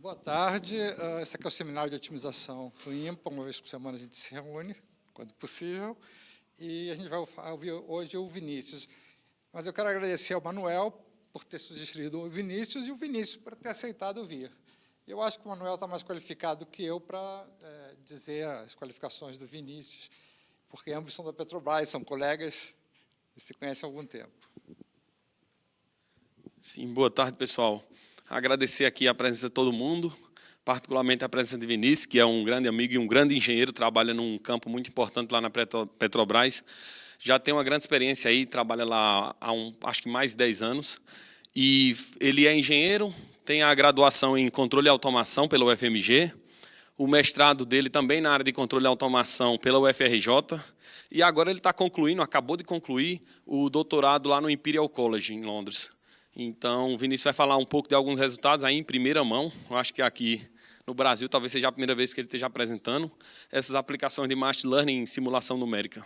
Boa tarde. Esse aqui é o seminário de otimização do IMPA. Uma vez por semana a gente se reúne, quando possível, e a gente vai ouvir hoje o Vinícius. Mas eu quero agradecer ao Manuel por ter sugerido o Vinícius e o Vinícius por ter aceitado vir. Eu acho que o Manuel está mais qualificado que eu para dizer as qualificações do Vinícius, porque ambos são da Petrobras, são colegas e se conhecem há algum tempo. Sim, boa tarde, pessoal. Agradecer aqui a presença de todo mundo, particularmente a presença de Vinícius, que é um grande amigo e um grande engenheiro, trabalha num campo muito importante lá na Petrobras. Já tem uma grande experiência aí, trabalha lá há acho que mais de 10 anos. E ele é engenheiro, tem a graduação em controle e automação pela UFMG, o mestrado dele também na área de controle e automação pela UFRJ, e agora ele está concluindo, acabou de concluir, o doutorado lá no Imperial College, em Londres. Então, o Vinícius vai falar um pouco de alguns resultados aí em primeira mão. Eu acho que aqui no Brasil talvez seja a primeira vez que ele esteja apresentando essas aplicações de Machine Learning em simulação numérica.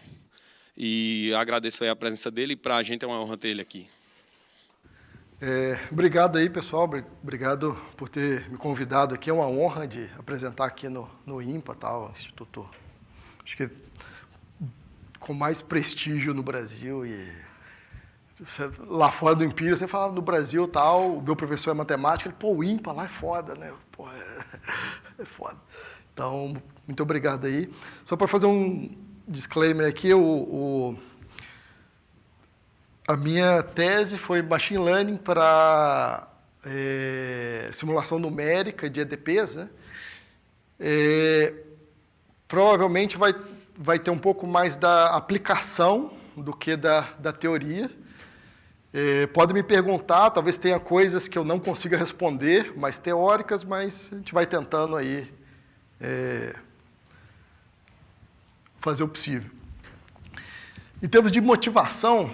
E agradeço aí a presença dele, e para a gente é uma honra ter ele aqui. Obrigado aí, pessoal. Obrigado por ter me convidado aqui. É uma honra de apresentar aqui no IMPA, tal, instituto, acho que com mais prestígio no Brasil. E lá fora do Imperial, você falava do Brasil, tal, o meu professor é matemática, ele, o IMPA lá é foda, né? É foda. Então, muito obrigado aí. Só para fazer um disclaimer aqui, a minha tese foi Machine Learning para simulação numérica de EDPs, né? Provavelmente vai ter um pouco mais da aplicação do que da teoria. Pode me perguntar, talvez tenha coisas que eu não consiga responder, mais teóricas, mas a gente vai tentando aí fazer o possível. Em termos de motivação,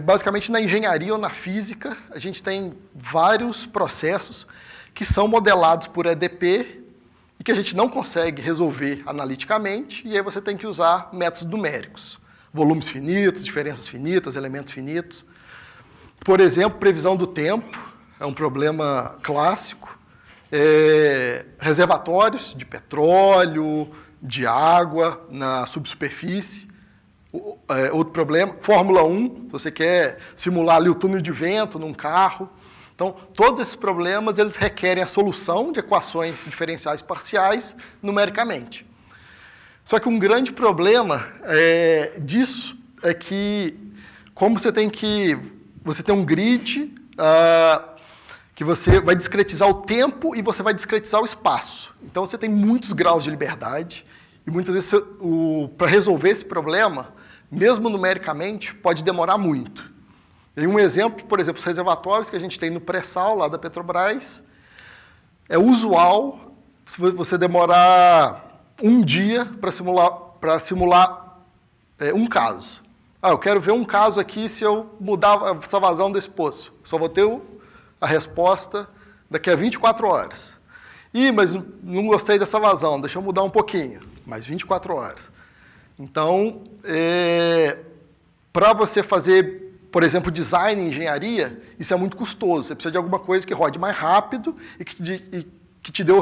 basicamente na engenharia ou na física, a gente tem vários processos que são modelados por EDP e que a gente não consegue resolver analiticamente, e aí você tem que usar métodos numéricos. Volumes finitos, diferenças finitas, elementos finitos. Por exemplo, previsão do tempo é um problema clássico. Reservatórios de petróleo, de água na subsuperfície. Outro problema, Fórmula 1, você quer simular ali o túnel de vento num carro. Então, todos esses problemas eles requerem a solução de equações diferenciais parciais numericamente. Só que um grande problema disso é que, como você tem um grid que você vai discretizar o tempo e você vai discretizar o espaço. Então, você tem muitos graus de liberdade e, muitas vezes, para resolver esse problema, mesmo numericamente, pode demorar muito. E um exemplo, por exemplo, os reservatórios que a gente tem no pré-sal, lá da Petrobras, é usual se você demorar um dia para simular um caso. Eu quero ver um caso aqui se eu mudar essa vazão desse poço. Só vou ter a resposta daqui a 24 horas. Mas não gostei dessa vazão, deixa eu mudar um pouquinho. Mais 24 horas. Então, para você fazer, por exemplo, design em engenharia, isso é muito custoso. Você precisa de alguma coisa que rode mais rápido e que te dê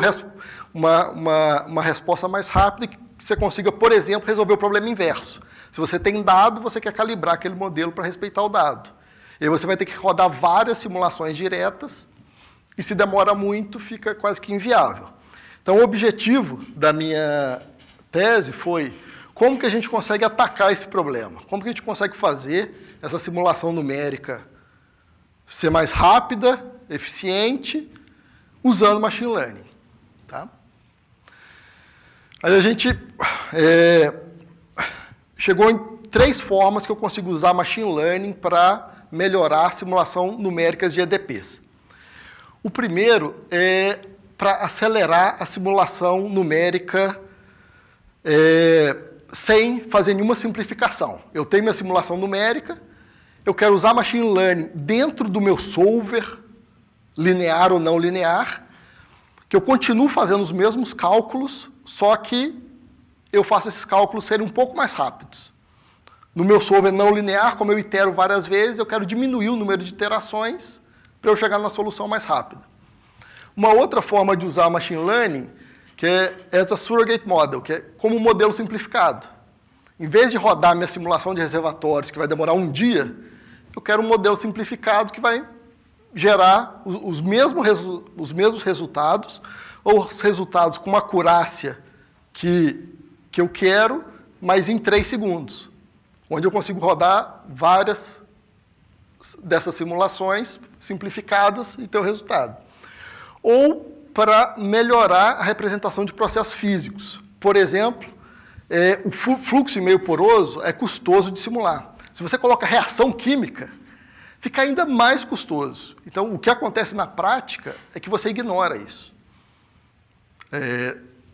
uma resposta mais rápida e que você consiga, por exemplo, resolver o problema inverso. Se você tem dado, você quer calibrar aquele modelo para respeitar o dado. E aí você vai ter que rodar várias simulações diretas, e se demora muito, fica quase que inviável. Então, o objetivo da minha tese foi como que a gente consegue atacar esse problema, como que a gente consegue fazer essa simulação numérica ser mais rápida, eficiente, usando Machine Learning. Tá? Aí a gente chegou em 3 formas que eu consigo usar Machine Learning para melhorar a simulação numéricas de EDPs. O primeiro é para acelerar a simulação numérica sem fazer nenhuma simplificação. Eu tenho minha simulação numérica, eu quero usar Machine Learning dentro do meu solver, linear ou não linear, que eu continuo fazendo os mesmos cálculos, só que eu faço esses cálculos serem um pouco mais rápidos. No meu solver não linear, como eu itero várias vezes, eu quero diminuir o número de iterações para eu chegar na solução mais rápida. Uma outra forma de usar Machine Learning, que é essa Surrogate Model, que é como um modelo simplificado. Em vez de rodar minha simulação de reservatórios, que vai demorar um dia, eu quero um modelo simplificado que vai gerar os mesmos resultados, ou os resultados com uma acurácia que eu quero, mas em 3 segundos, onde eu consigo rodar várias dessas simulações simplificadas e ter o resultado. Ou para melhorar a representação de processos físicos. Por exemplo, o fluxo e-mail poroso é custoso de simular. Se você coloca reação química, fica ainda mais custoso. Então, o que acontece na prática é que você ignora isso.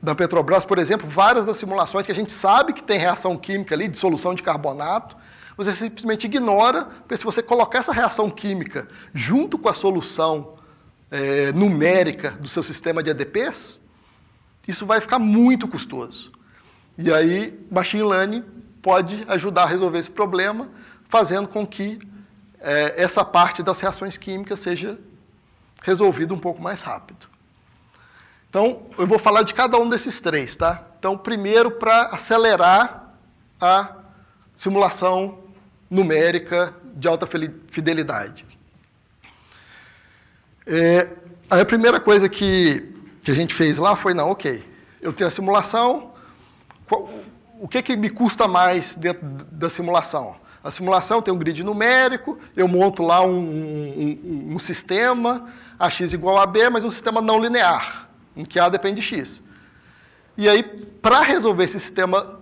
Da Petrobras, por exemplo, várias das simulações que a gente sabe que tem reação química ali, de solução de carbonato, você simplesmente ignora, porque se você colocar essa reação química junto com a solução numérica do seu sistema de EDPs, isso vai ficar muito custoso. E aí, Machine Learning pode ajudar a resolver esse problema, fazendo com que essa parte das reações químicas seja resolvida um pouco mais rápido. Então, eu vou falar de cada um desses 3, tá? Então, primeiro, para acelerar a simulação numérica de alta fidelidade. A primeira coisa que a gente fez lá foi, não, ok, eu tenho a simulação, o que me custa mais dentro da simulação? A simulação tem um grid numérico, eu monto lá um sistema, AX igual a B, mas um sistema não linear, em que A depende de X. E aí, para resolver esse sistema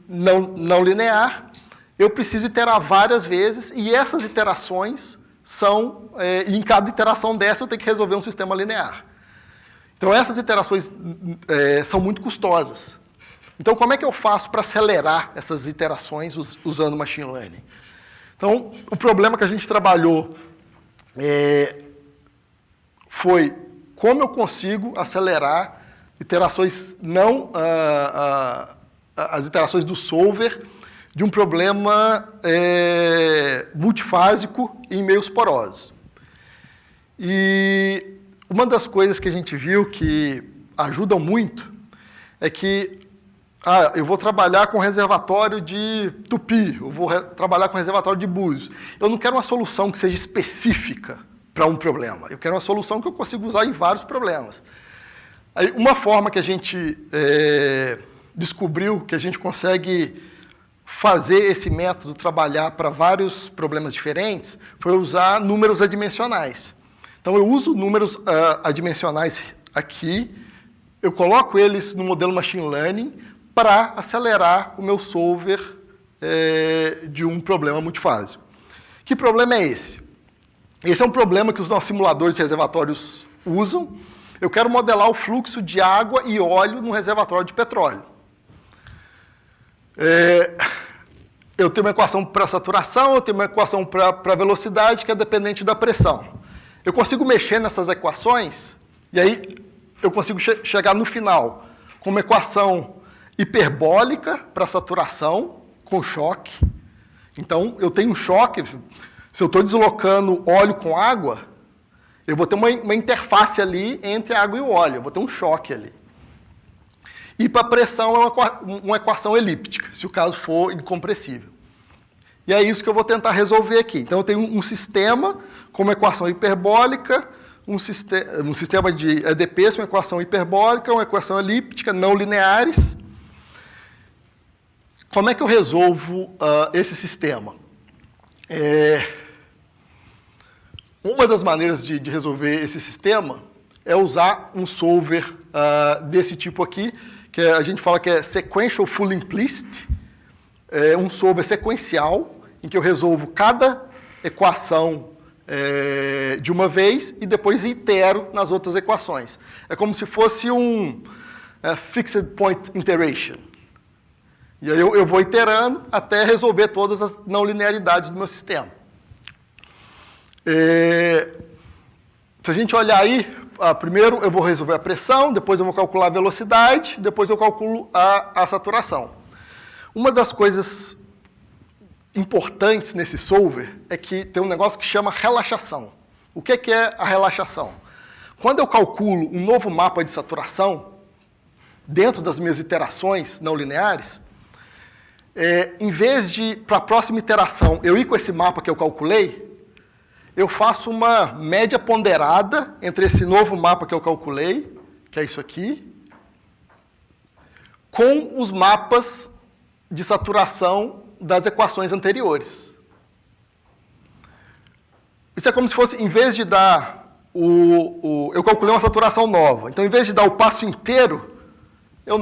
não linear, eu preciso iterar várias vezes, e essas iterações são, e em cada iteração dessa eu tenho que resolver um sistema linear. Então, essas iterações são muito custosas. Então, como é que eu faço para acelerar essas iterações usando Machine Learning? Então, o problema que a gente trabalhou foi como eu consigo acelerar iterações as iterações do solver de um problema multifásico em meios porosos. E uma das coisas que a gente viu que ajudam muito é que eu vou trabalhar com reservatório de Tupi, eu vou trabalhar com reservatório de Búzios. Eu não quero uma solução que seja específica para um problema. Eu quero uma solução que eu consiga usar em vários problemas. Aí, uma forma que a gente descobriu que a gente consegue fazer esse método trabalhar para vários problemas diferentes foi usar números adimensionais. Então, eu uso números adimensionais aqui, eu coloco eles no modelo Machine Learning para acelerar o meu solver de um problema multifásico. Que problema é esse? Esse é um problema que os nossos simuladores de reservatórios usam. Eu quero modelar o fluxo de água e óleo num reservatório de petróleo. Eu tenho uma equação para saturação, eu tenho uma equação para velocidade, que é dependente da pressão. Eu consigo mexer nessas equações, e aí eu consigo chegar no final com uma equação hiperbólica para saturação, com choque. Então, eu tenho um choque. Se eu estou deslocando óleo com água, eu vou ter uma interface ali entre a água e o óleo. Eu vou ter um choque ali. E para a pressão é uma equação elíptica, se o caso for incompressível. E é isso que eu vou tentar resolver aqui. Então, eu tenho um sistema com uma equação hiperbólica, um sistema de EDPs, uma equação hiperbólica, uma equação elíptica, não lineares. Como é que eu resolvo esse sistema? Uma das maneiras de resolver esse sistema é usar um solver desse tipo aqui, que a gente fala que é Sequential Full Implicit, um solver sequencial, em que eu resolvo cada equação de uma vez e depois itero nas outras equações. É como se fosse um Fixed Point Iteration. E aí eu vou iterando até resolver todas as não linearidades do meu sistema. Se a gente olhar aí, primeiro eu vou resolver a pressão, depois eu vou calcular a velocidade, depois eu calculo a saturação. Uma das coisas importantes nesse solver é que tem um negócio que chama relaxação. O que é a relaxação? Quando eu calculo um novo mapa de saturação, dentro das minhas iterações não lineares, em vez de, para a próxima iteração, eu ir com esse mapa que eu calculei, eu faço uma média ponderada entre esse novo mapa que eu calculei, que é isso aqui, com os mapas de saturação das equações anteriores. Isso é como se fosse, em vez de dar eu calculei uma saturação nova. Então, em vez de dar o passo inteiro, eu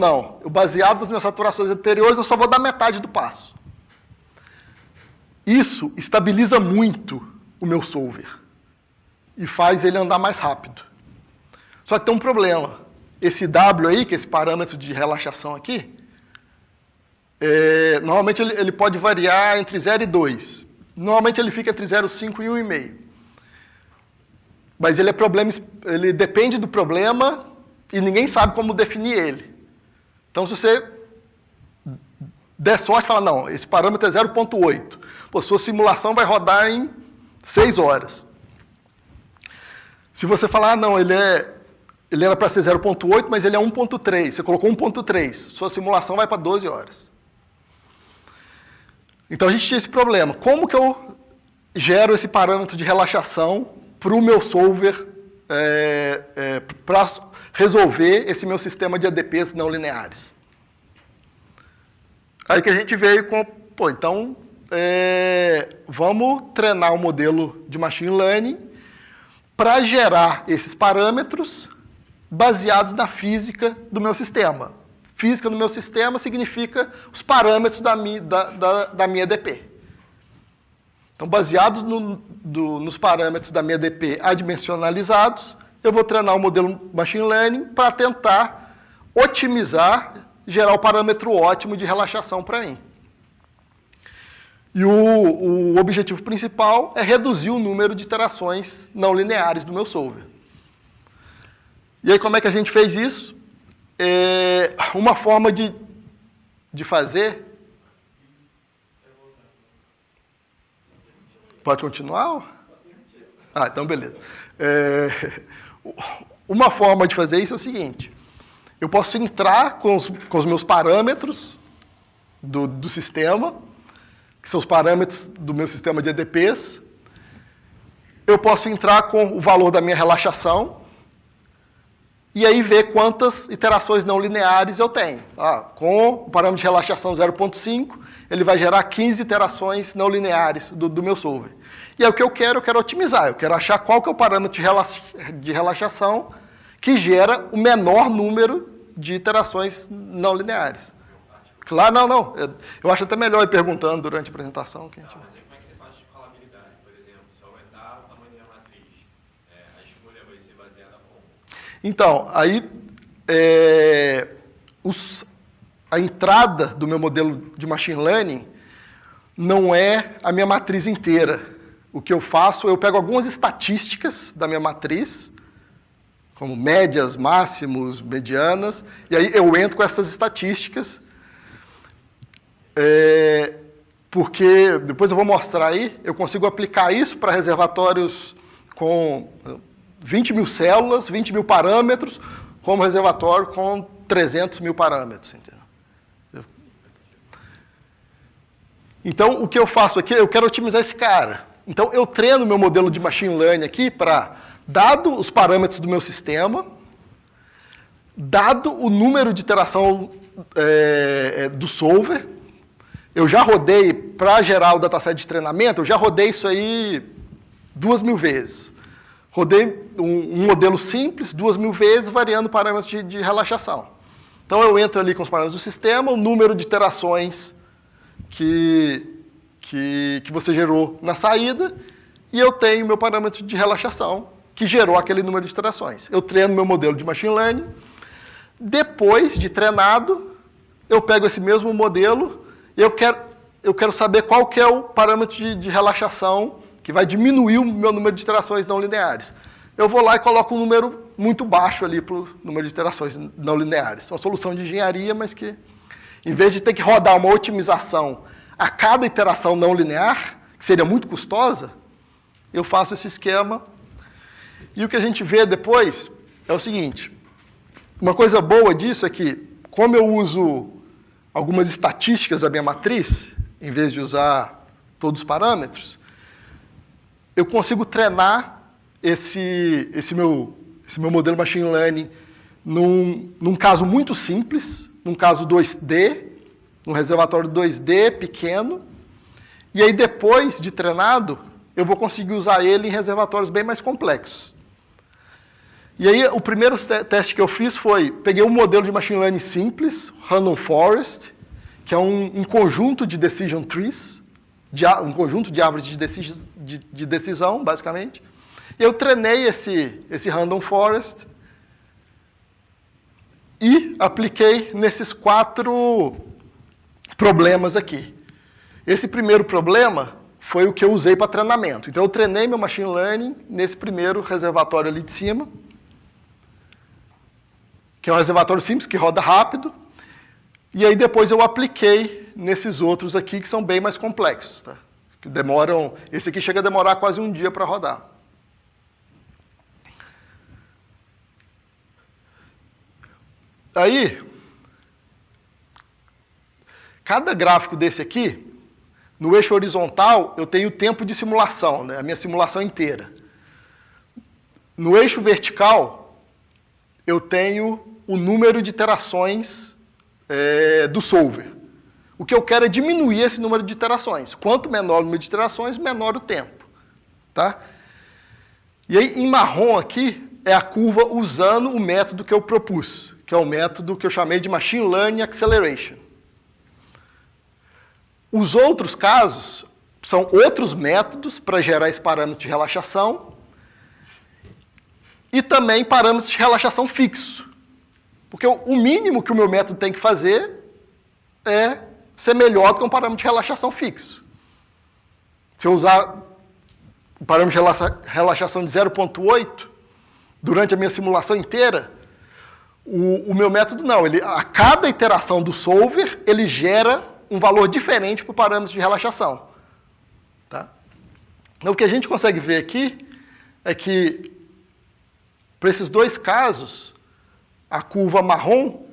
baseado nas minhas saturações anteriores, eu só vou dar metade do passo. Isso estabiliza muito o meu solver e faz ele andar mais rápido. Só que tem um problema. Esse W aí, que é esse parâmetro de relaxação aqui, normalmente ele pode variar entre 0 e 2. Normalmente ele fica entre 0,5 e 1,5. Mas ele depende do problema e ninguém sabe como definir ele. Então, se você der sorte e falar, não, esse parâmetro é 0,8. Pô, sua simulação vai rodar em 6 horas. Se você falar, não, ele era para ser 0,8, mas ele é 1,3. Você colocou 1,3. Sua simulação vai para 12 horas. Então, a gente tinha esse problema. Como que eu gero esse parâmetro de relaxação para o meu solver, para resolver esse meu sistema de ADPs não lineares? Aí que a gente veio com, então, vamos treinar um modelo de machine learning para gerar esses parâmetros baseados na física do meu sistema. Física do meu sistema significa os parâmetros da minha ADP. Então, baseados nos parâmetros da minha ADP adimensionalizados, eu vou treinar um modelo machine learning para tentar otimizar, gerar o parâmetro ótimo de relaxação para mim. E o objetivo principal é reduzir o número de iterações não lineares do meu solver. E aí, como é que a gente fez isso? Uma forma de fazer... Pode continuar? Ah, então beleza. Uma forma de fazer isso é o seguinte. Eu posso entrar com os meus parâmetros do sistema, que são os parâmetros do meu sistema de ADPs. Eu posso entrar com o valor da minha relaxação e aí ver quantas iterações não lineares eu tenho. Com o parâmetro de relaxação 0,5, ele vai gerar 15 iterações não lineares do meu solver. E é o que eu quero otimizar. Eu quero achar qual que é o parâmetro de relaxação que gera o menor número de iterações não lineares. Claro, não. Eu acho até melhor ir perguntando durante a apresentação. Como é que você faz de escalabilidade? Por exemplo, se aumentar o tamanho da matriz, a escolha vai ser baseada como? Então, aí, a entrada do meu modelo de machine learning não é a minha matriz inteira. O que eu faço, eu pego algumas estatísticas da minha matriz, como médias, máximos, medianas, e aí eu entro com essas estatísticas, porque, depois eu vou mostrar aí, eu consigo aplicar isso para reservatórios com 20 mil células, 20 mil parâmetros, como reservatório com 300 mil parâmetros. Entendeu? Então, o que eu faço aqui, eu quero otimizar esse cara. Então, eu treino meu modelo de machine learning aqui para, dado os parâmetros do meu sistema, dado o número de iteração do solver, eu já rodei, para gerar o dataset de treinamento, eu já rodei isso aí 2.000 vezes. Rodei um modelo simples 2.000 vezes, variando o parâmetro de relaxação. Então, eu entro ali com os parâmetros do sistema, o número de iterações que você gerou na saída, e eu tenho meu parâmetro de relaxação, que gerou aquele número de iterações. Eu treino meu modelo de machine learning. Depois de treinado, eu pego esse mesmo modelo e eu quero saber qual que é o parâmetro de relaxação que vai diminuir o meu número de iterações não lineares. Eu vou lá e coloco um número muito baixo ali para o número de iterações não lineares. É uma solução de engenharia, mas que, em vez de ter que rodar uma otimização a cada iteração não linear, que seria muito custosa, eu faço esse esquema E o que a gente vê depois é o seguinte, uma coisa boa disso é que, como eu uso algumas estatísticas da minha matriz, em vez de usar todos os parâmetros, eu consigo treinar esse meu modelo machine learning num caso muito simples, num caso 2D, num reservatório 2D pequeno, e aí depois de treinado, eu vou conseguir usar ele em reservatórios bem mais complexos. E aí o primeiro teste que eu fiz foi, peguei um modelo de machine learning simples, Random Forest, que é um conjunto de decision trees, um conjunto de árvores de decisão, basicamente. E eu treinei esse Random Forest e apliquei nesses 4 problemas aqui. Esse primeiro problema foi o que eu usei para treinamento. Então, eu treinei meu machine learning nesse primeiro reservatório ali de cima, que é um reservatório simples, que roda rápido. E aí, depois, eu apliquei nesses outros aqui, que são bem mais complexos. Tá? Que demoram, esse aqui chega a demorar quase um dia para rodar. Aí, cada gráfico desse aqui, no eixo horizontal, eu tenho o tempo de simulação, né? A minha simulação inteira. No eixo vertical, eu tenho o número de iterações do solver. O que eu quero é diminuir esse número de iterações. Quanto menor o número de iterações, menor o tempo. Tá? E aí, em marrom aqui, é a curva usando o método que eu propus, que é o método que eu chamei de Machine Learning Acceleration. Os outros casos são outros métodos para gerar esse parâmetro de relaxação e também parâmetros de relaxação fixo. Porque o mínimo que o meu método tem que fazer é ser melhor do que um parâmetro de relaxação fixo. Se eu usar o parâmetro de relaxação de 0,8 durante a minha simulação inteira, o meu método não. A cada iteração do solver, ele gera um valor diferente para o parâmetro de relaxação. Tá? Então, o que a gente consegue ver aqui é que, para esses 2 casos, a curva marrom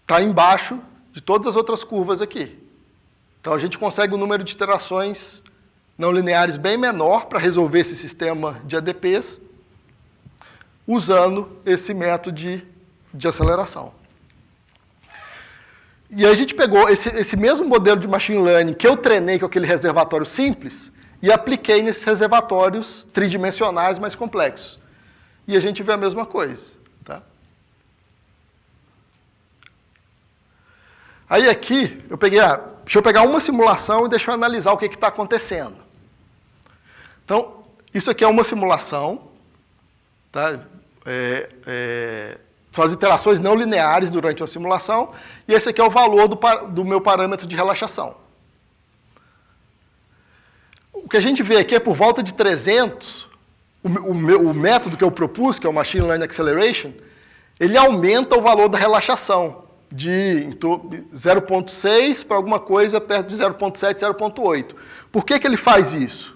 está embaixo de todas as outras curvas aqui. Então, a gente consegue um número de iterações não lineares bem menor para resolver esse sistema de ADPs, usando esse método de aceleração. E aí a gente pegou esse mesmo modelo de machine learning que eu treinei com aquele reservatório simples e apliquei nesses reservatórios tridimensionais mais complexos. E a gente vê a mesma coisa. Tá? Aí aqui, deixa eu pegar uma simulação e deixa eu analisar o que está acontecendo. Então, isso aqui é uma simulação. Tá? São as iterações não lineares durante uma simulação, e esse aqui é o valor do meu parâmetro de relaxação. O que a gente vê aqui é por volta de 300, o método que eu propus, que é o Machine Learning Acceleration, ele aumenta o valor da relaxação de 0,6 para alguma coisa perto de 0,7, 0,8. Por que ele faz isso?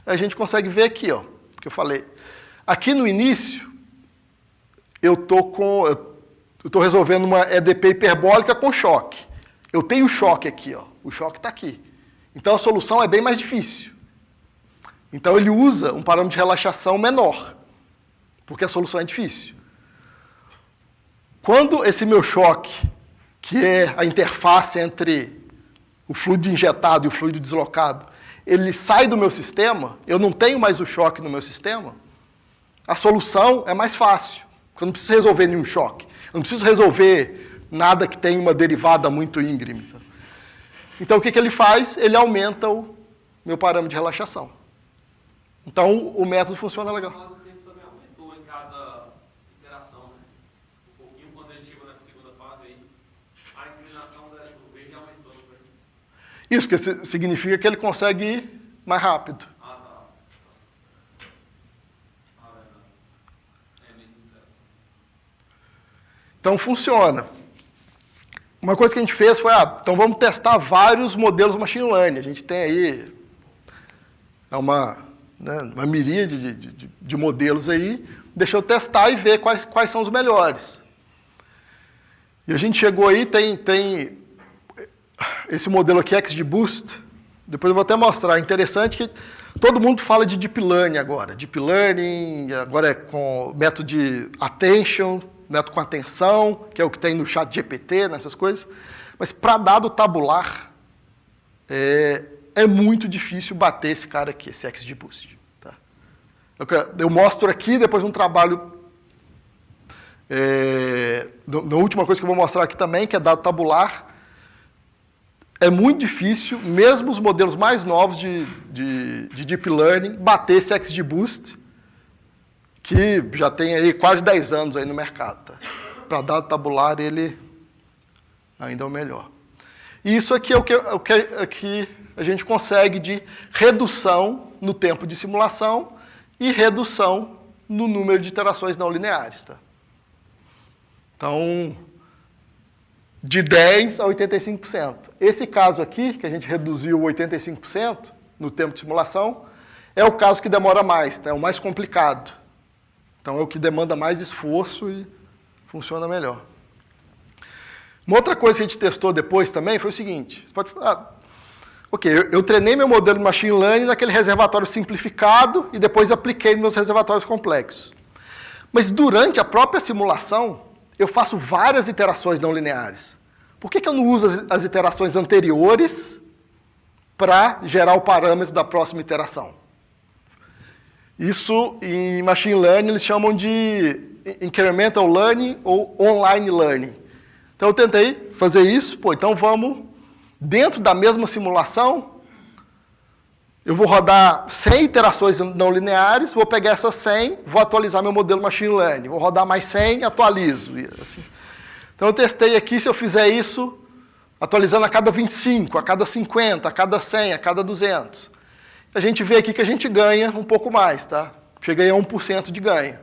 A gente consegue ver aqui, ó, que eu falei. Aqui no início, eu estou resolvendo uma EDP hiperbólica com choque. Eu tenho choque aqui, ó. O choque está aqui. Então, a solução é bem mais difícil. Então, ele usa um parâmetro de relaxação menor, porque a solução é difícil. Quando esse meu choque, que é a interface entre o fluido injetado e o fluido deslocado, ele sai do meu sistema, eu não tenho mais o choque no meu sistema, a solução é mais fácil. Eu não preciso resolver nenhum choque. Eu não preciso resolver nada que tenha uma derivada muito íngreme. Então, o que ele faz? Ele aumenta o meu parâmetro de relaxação. Então, o método funciona legal. O tempo também aumentou em cada iteração, né? Um pouquinho quando ele chegou nessa segunda fase aí, a inclinação do verde aumentou. Isso, porque significa que ele consegue ir mais rápido. Então, funciona. Uma coisa que a gente fez foi, então vamos testar vários modelos machine learning. A gente tem aí uma né, uma miríade de modelos aí, deixa eu testar e ver quais são os melhores. E a gente chegou aí, tem esse modelo aqui, XGBoost, depois eu vou até mostrar, é interessante que todo mundo fala de Deep Learning agora. Deep Learning, agora é com método de attention, método com atenção, que é o que tem no chat GPT, nessas coisas. Mas para dado tabular, é muito difícil bater esse cara aqui, esse XGBoost. Tá? Eu mostro aqui, depois um trabalho... na última coisa que eu vou mostrar aqui também, que é dado tabular, é muito difícil, mesmo os modelos mais novos de Deep Learning, bater esse XGBoost, que já tem aí quase 10 anos aí no mercado. Tá? Para dado tabular, ele ainda é o melhor. E isso aqui é o que a gente consegue de redução no tempo de simulação e redução no número de iterações não lineares. Tá? Então, de 10% a 85%. Esse caso aqui, que a gente reduziu 85% no tempo de simulação, é o caso que demora mais, tá? É o mais complicado. Então, é o que demanda mais esforço e funciona melhor. Uma outra coisa que a gente testou depois também foi o seguinte. Você pode falar, ok, eu treinei meu modelo de Machine Learning naquele reservatório simplificado e depois apliquei nos meus reservatórios complexos. Mas durante a própria simulação, eu faço várias iterações não lineares. Por que eu não uso as iterações anteriores para gerar o parâmetro da próxima iteração? Isso, em Machine Learning, eles chamam de Incremental Learning ou Online Learning. Então, eu tentei fazer isso. Então vamos, dentro da mesma simulação, eu vou rodar 100 iterações não lineares, vou pegar essas 100, vou atualizar meu modelo Machine Learning. Vou rodar mais 100, atualizo. Assim. Então, eu testei aqui, se eu fizer isso, atualizando a cada 25, a cada 50, a cada 100, a cada 200. A gente vê aqui que a gente ganha um pouco mais, tá? Cheguei a 1% de ganho.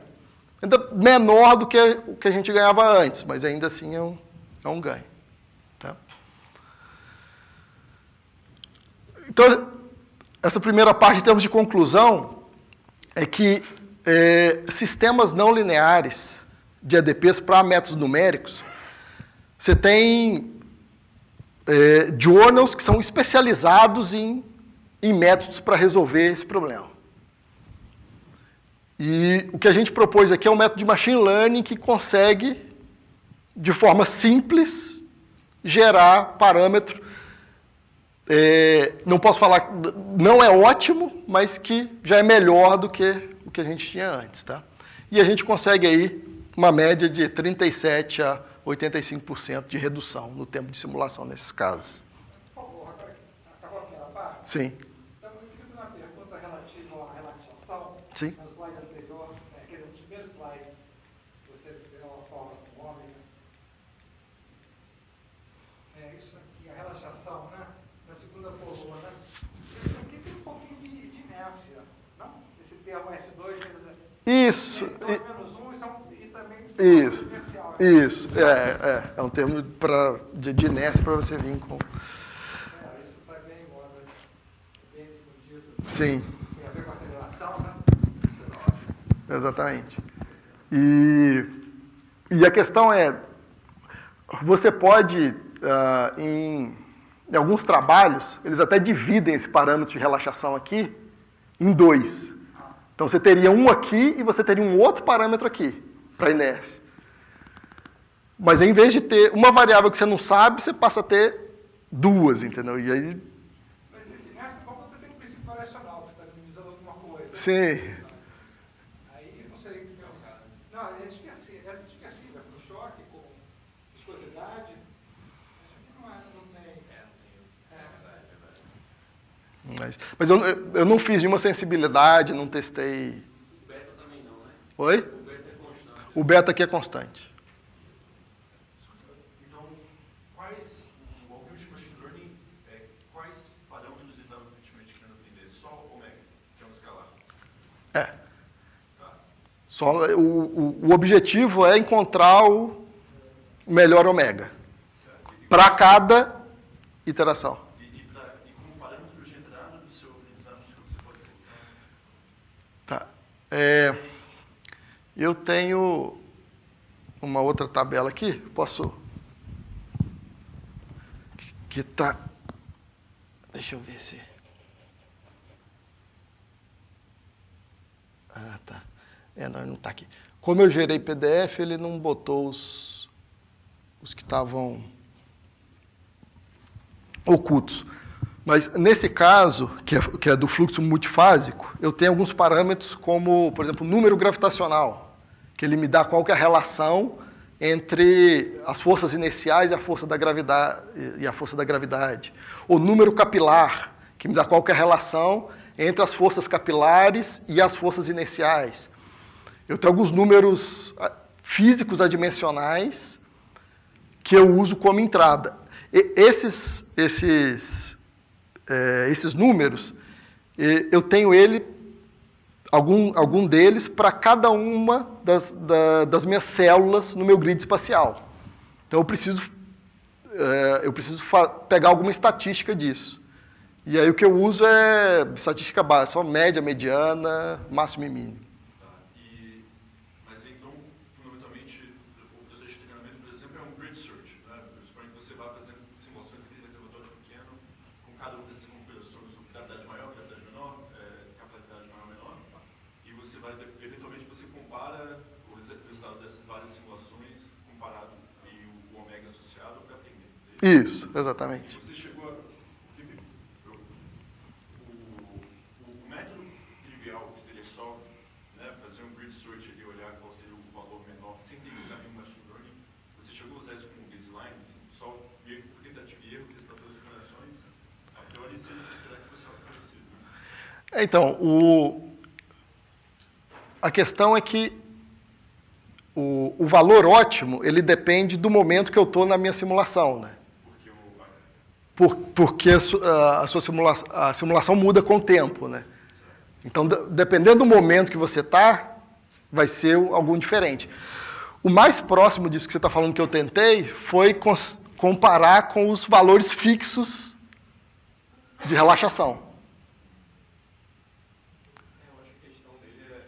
Ainda menor do que o que a gente ganhava antes, mas ainda assim é um ganho. Tá? Então, essa primeira parte, em termos de conclusão, é que sistemas não lineares de EDPs para métodos numéricos, você tem journals que são especializados em métodos para resolver esse problema. E o que a gente propôs aqui é um método de Machine Learning que consegue, de forma simples, gerar parâmetro. Não posso falar, não é ótimo, mas que já é melhor do que o que a gente tinha antes. Tá? E a gente consegue aí uma média de 37% a 85% de redução no tempo de simulação nesses casos. Por favor, acabou a primeira parte? Sim. Então, eu queria fazer uma pergunta relativa à relaxação. Sim. No slide anterior, aquele dos primeiros slides, você deu uma forma ômega. É isso aqui, a relaxação, né? Na segunda coluna. Isso aqui tem um pouquinho de inércia, não? Esse termo S2 menos... Isso. Menos 1 e também... Isso. Inercial, né? Isso. É um termo de inércia para você vir com... Isso está bem em moda, bem difundido. Sim. Tem a ver com aceleração, né? Exatamente. E a questão é, você pode, em alguns trabalhos, eles até dividem esse parâmetro de relaxação aqui em dois. Então, você teria um aqui e você teria um outro parâmetro aqui, para inércia. Mas, em vez de ter uma variável que você não sabe, você passa a ter duas, entendeu? E aí... Mas esse inércia é como você tem um princípio variacional, que você está minimizando alguma coisa. Sim. Aí, não sei... Não, é dispersiva, com choque, com viscosidade. Isso aqui não tem... Mas eu não fiz nenhuma sensibilidade, não testei... O beta também não, né? Oi? O beta é constante. O beta aqui é constante. Então, o algoritmo de machine learning, quais parâmetros ele estava efetivamente querendo aprender? Só o omega, que é um escalar. Tá. Só, o objetivo é encontrar o melhor ômega para cada iteração. E como parâmetro de entrada do seu aprendizado, você pode colocar? Eu tenho uma outra tabela aqui, posso... Que tá... Deixa eu ver se... Ah, tá. Não, ele não está aqui. Como eu gerei PDF, ele não botou os que estavam ocultos. Mas, nesse caso, que é do fluxo multifásico, eu tenho alguns parâmetros como, por exemplo, o número gravitacional, que ele me dá qual que é a relação entre as forças inerciais e a força da gravidade. O número capilar, que me dá qual que é a relação entre as forças capilares e as forças inerciais. Eu tenho alguns números físicos adimensionais que eu uso como entrada. Esses números, eu tenho algum deles para cada uma das minhas células no meu grid espacial. Então, eu preciso pegar alguma estatística disso. E aí o que eu uso é estatística básica, só média, mediana, máximo e mínimo. Mas então, fundamentalmente, o processo de treinamento, por exemplo, é um grid search. Né? Eu suponho que você vai fazendo simulações naquele reservatório pequeno, com cada uma dessas configurações sobre gravidade maior, gravidade menor, capilaridade maior ou menor, e você vai, eventualmente, você compara o resultado dessas várias simulações comparado e o ômega associado para aprender. Isso, exatamente. Você chegou a... O método trivial, que seria só, né, fazer um grid search e olhar qual seria o valor menor, sem ter que usar nenhum machine learning, você chegou a usar isso como baseline, assim, só por tentativa e erro, testar todas as operações, a priori seria se esperar que fosse algo parecido. Né? Então, a questão é que o valor ótimo, ele depende do momento que eu estou na minha simulação, né? Porque a simulação muda com o tempo, né? Então, dependendo do momento que você está, vai ser algo diferente. O mais próximo disso que você está falando que eu tentei foi comparar com os valores fixos de relaxação. Eu acho que a questão dele é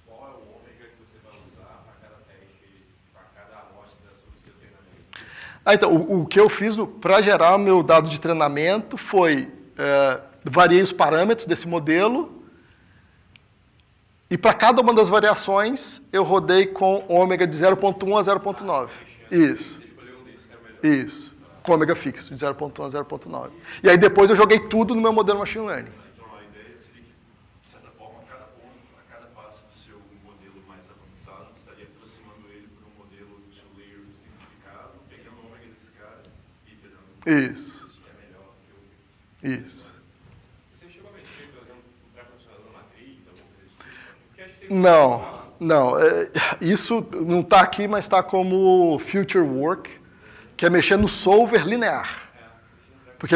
qual é o ômega que você vai usar para cada teste, para cada amostra do seu treinamento. Então, o que eu fiz para gerar o meu dado de treinamento foi, variei os parâmetros desse modelo, e para cada uma das variações, eu rodei com ômega de 0.1 a 0.9. Isso. Você escolheu um desses que era o melhor. Isso. Com ômega fixo, de 0.1 a 0.9. E aí depois eu joguei tudo no meu modelo machine learning. Então, a ideia seria que, de certa forma, a cada ponto, a cada passo do seu modelo mais avançado, você estaria aproximando ele por um modelo do seu layer simplificado, pegando o ômega desse cara e iterando. Isso. Que é melhor que o... Isso. Você chegou a mexer, por exemplo, um pré-condicionador matriz, alguma coisa desse tipo? Porque acho que tem Não. Isso não está aqui, mas está como future work, que é mexer no solver linear. Porque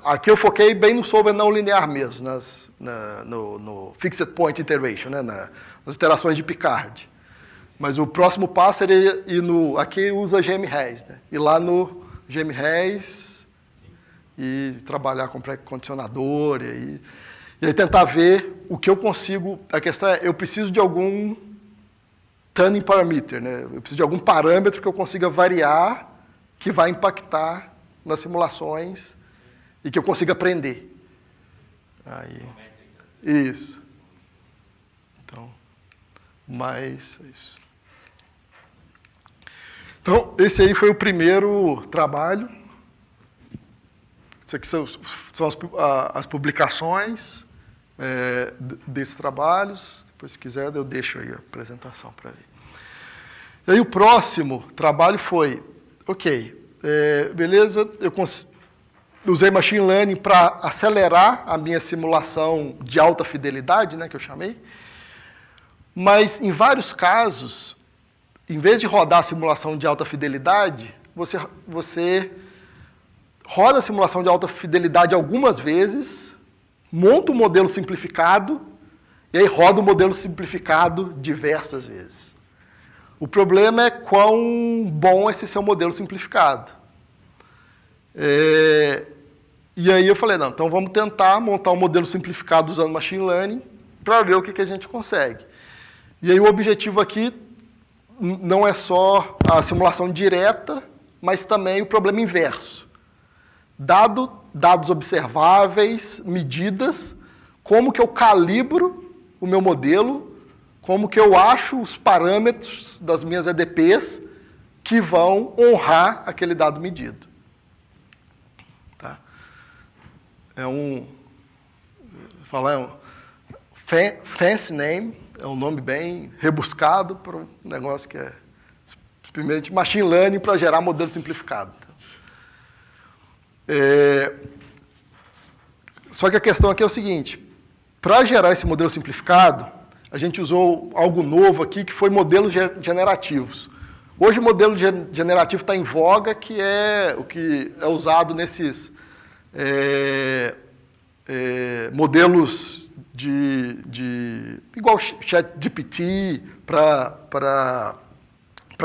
aqui eu foquei bem no solver não linear mesmo, no fixed point iteration, né, nas iterações de Picard. Mas o próximo passo seria ir no... Aqui usa GMRES, né? Ir lá no GMRES e trabalhar com pré-condicionador e aí tentar ver o que eu consigo... A questão é, eu preciso de algum tuning parameter, né? Eu preciso de algum parâmetro que eu consiga variar que vai impactar nas simulações e que eu consiga aprender. Aí, isso. Então, mas é isso. Então, esse aí foi o primeiro trabalho. Isso aqui são as publicações desses trabalhos. Depois, se quiser, eu deixo aí a apresentação para ver. E aí o próximo trabalho foi... Ok, beleza, eu usei machine learning para acelerar a minha simulação de alta fidelidade, né, que eu chamei, mas em vários casos, em vez de rodar a simulação de alta fidelidade, você roda a simulação de alta fidelidade algumas vezes, monta um modelo simplificado, e aí roda o modelo simplificado diversas vezes. O problema é quão bom é esse seu modelo simplificado. E aí eu falei, não, então vamos tentar montar um modelo simplificado usando machine learning para ver o que a gente consegue. E aí o objetivo aqui não é só a simulação direta, mas também o problema inverso. Dados observáveis, medidas, como que eu calibro o meu modelo, como que eu acho os parâmetros das minhas EDPs que vão honrar aquele dado medido. Tá? É um fancy name, é um nome bem rebuscado para um negócio que é, primeiramente, machine learning para gerar modelo simplificado. Só que a questão aqui é o seguinte, para gerar esse modelo simplificado, a gente usou algo novo aqui, que foi modelos generativos. Hoje o modelo generativo está em voga, que é o que é usado nesses modelos igual ChatGPT, para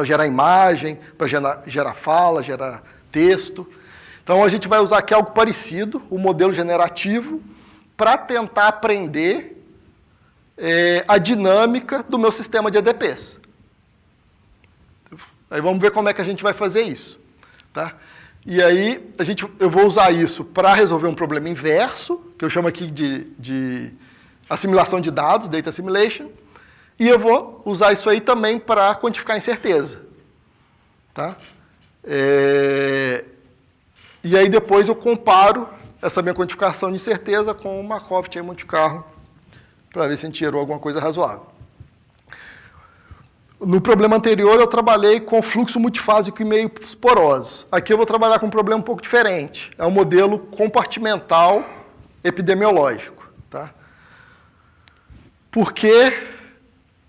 gerar imagem, para gerar fala, gerar texto. Então, a gente vai usar aqui algo parecido, o modelo generativo, para tentar aprender a dinâmica do meu sistema de EDPs. Aí vamos ver como é que a gente vai fazer isso. Tá? E aí, eu vou usar isso para resolver um problema inverso, que eu chamo aqui de assimilação de dados, Data Assimilation, e eu vou usar isso aí também para quantificar incerteza. Tá? E aí depois eu comparo essa minha quantificação de incerteza com o Markov Chain Monte Carlo, para ver se a gente gerou alguma coisa razoável. No problema anterior, eu trabalhei com fluxo multifásico e meios porosos. Aqui eu vou trabalhar com um problema um pouco diferente. É um modelo compartimental epidemiológico. Tá? Por quê?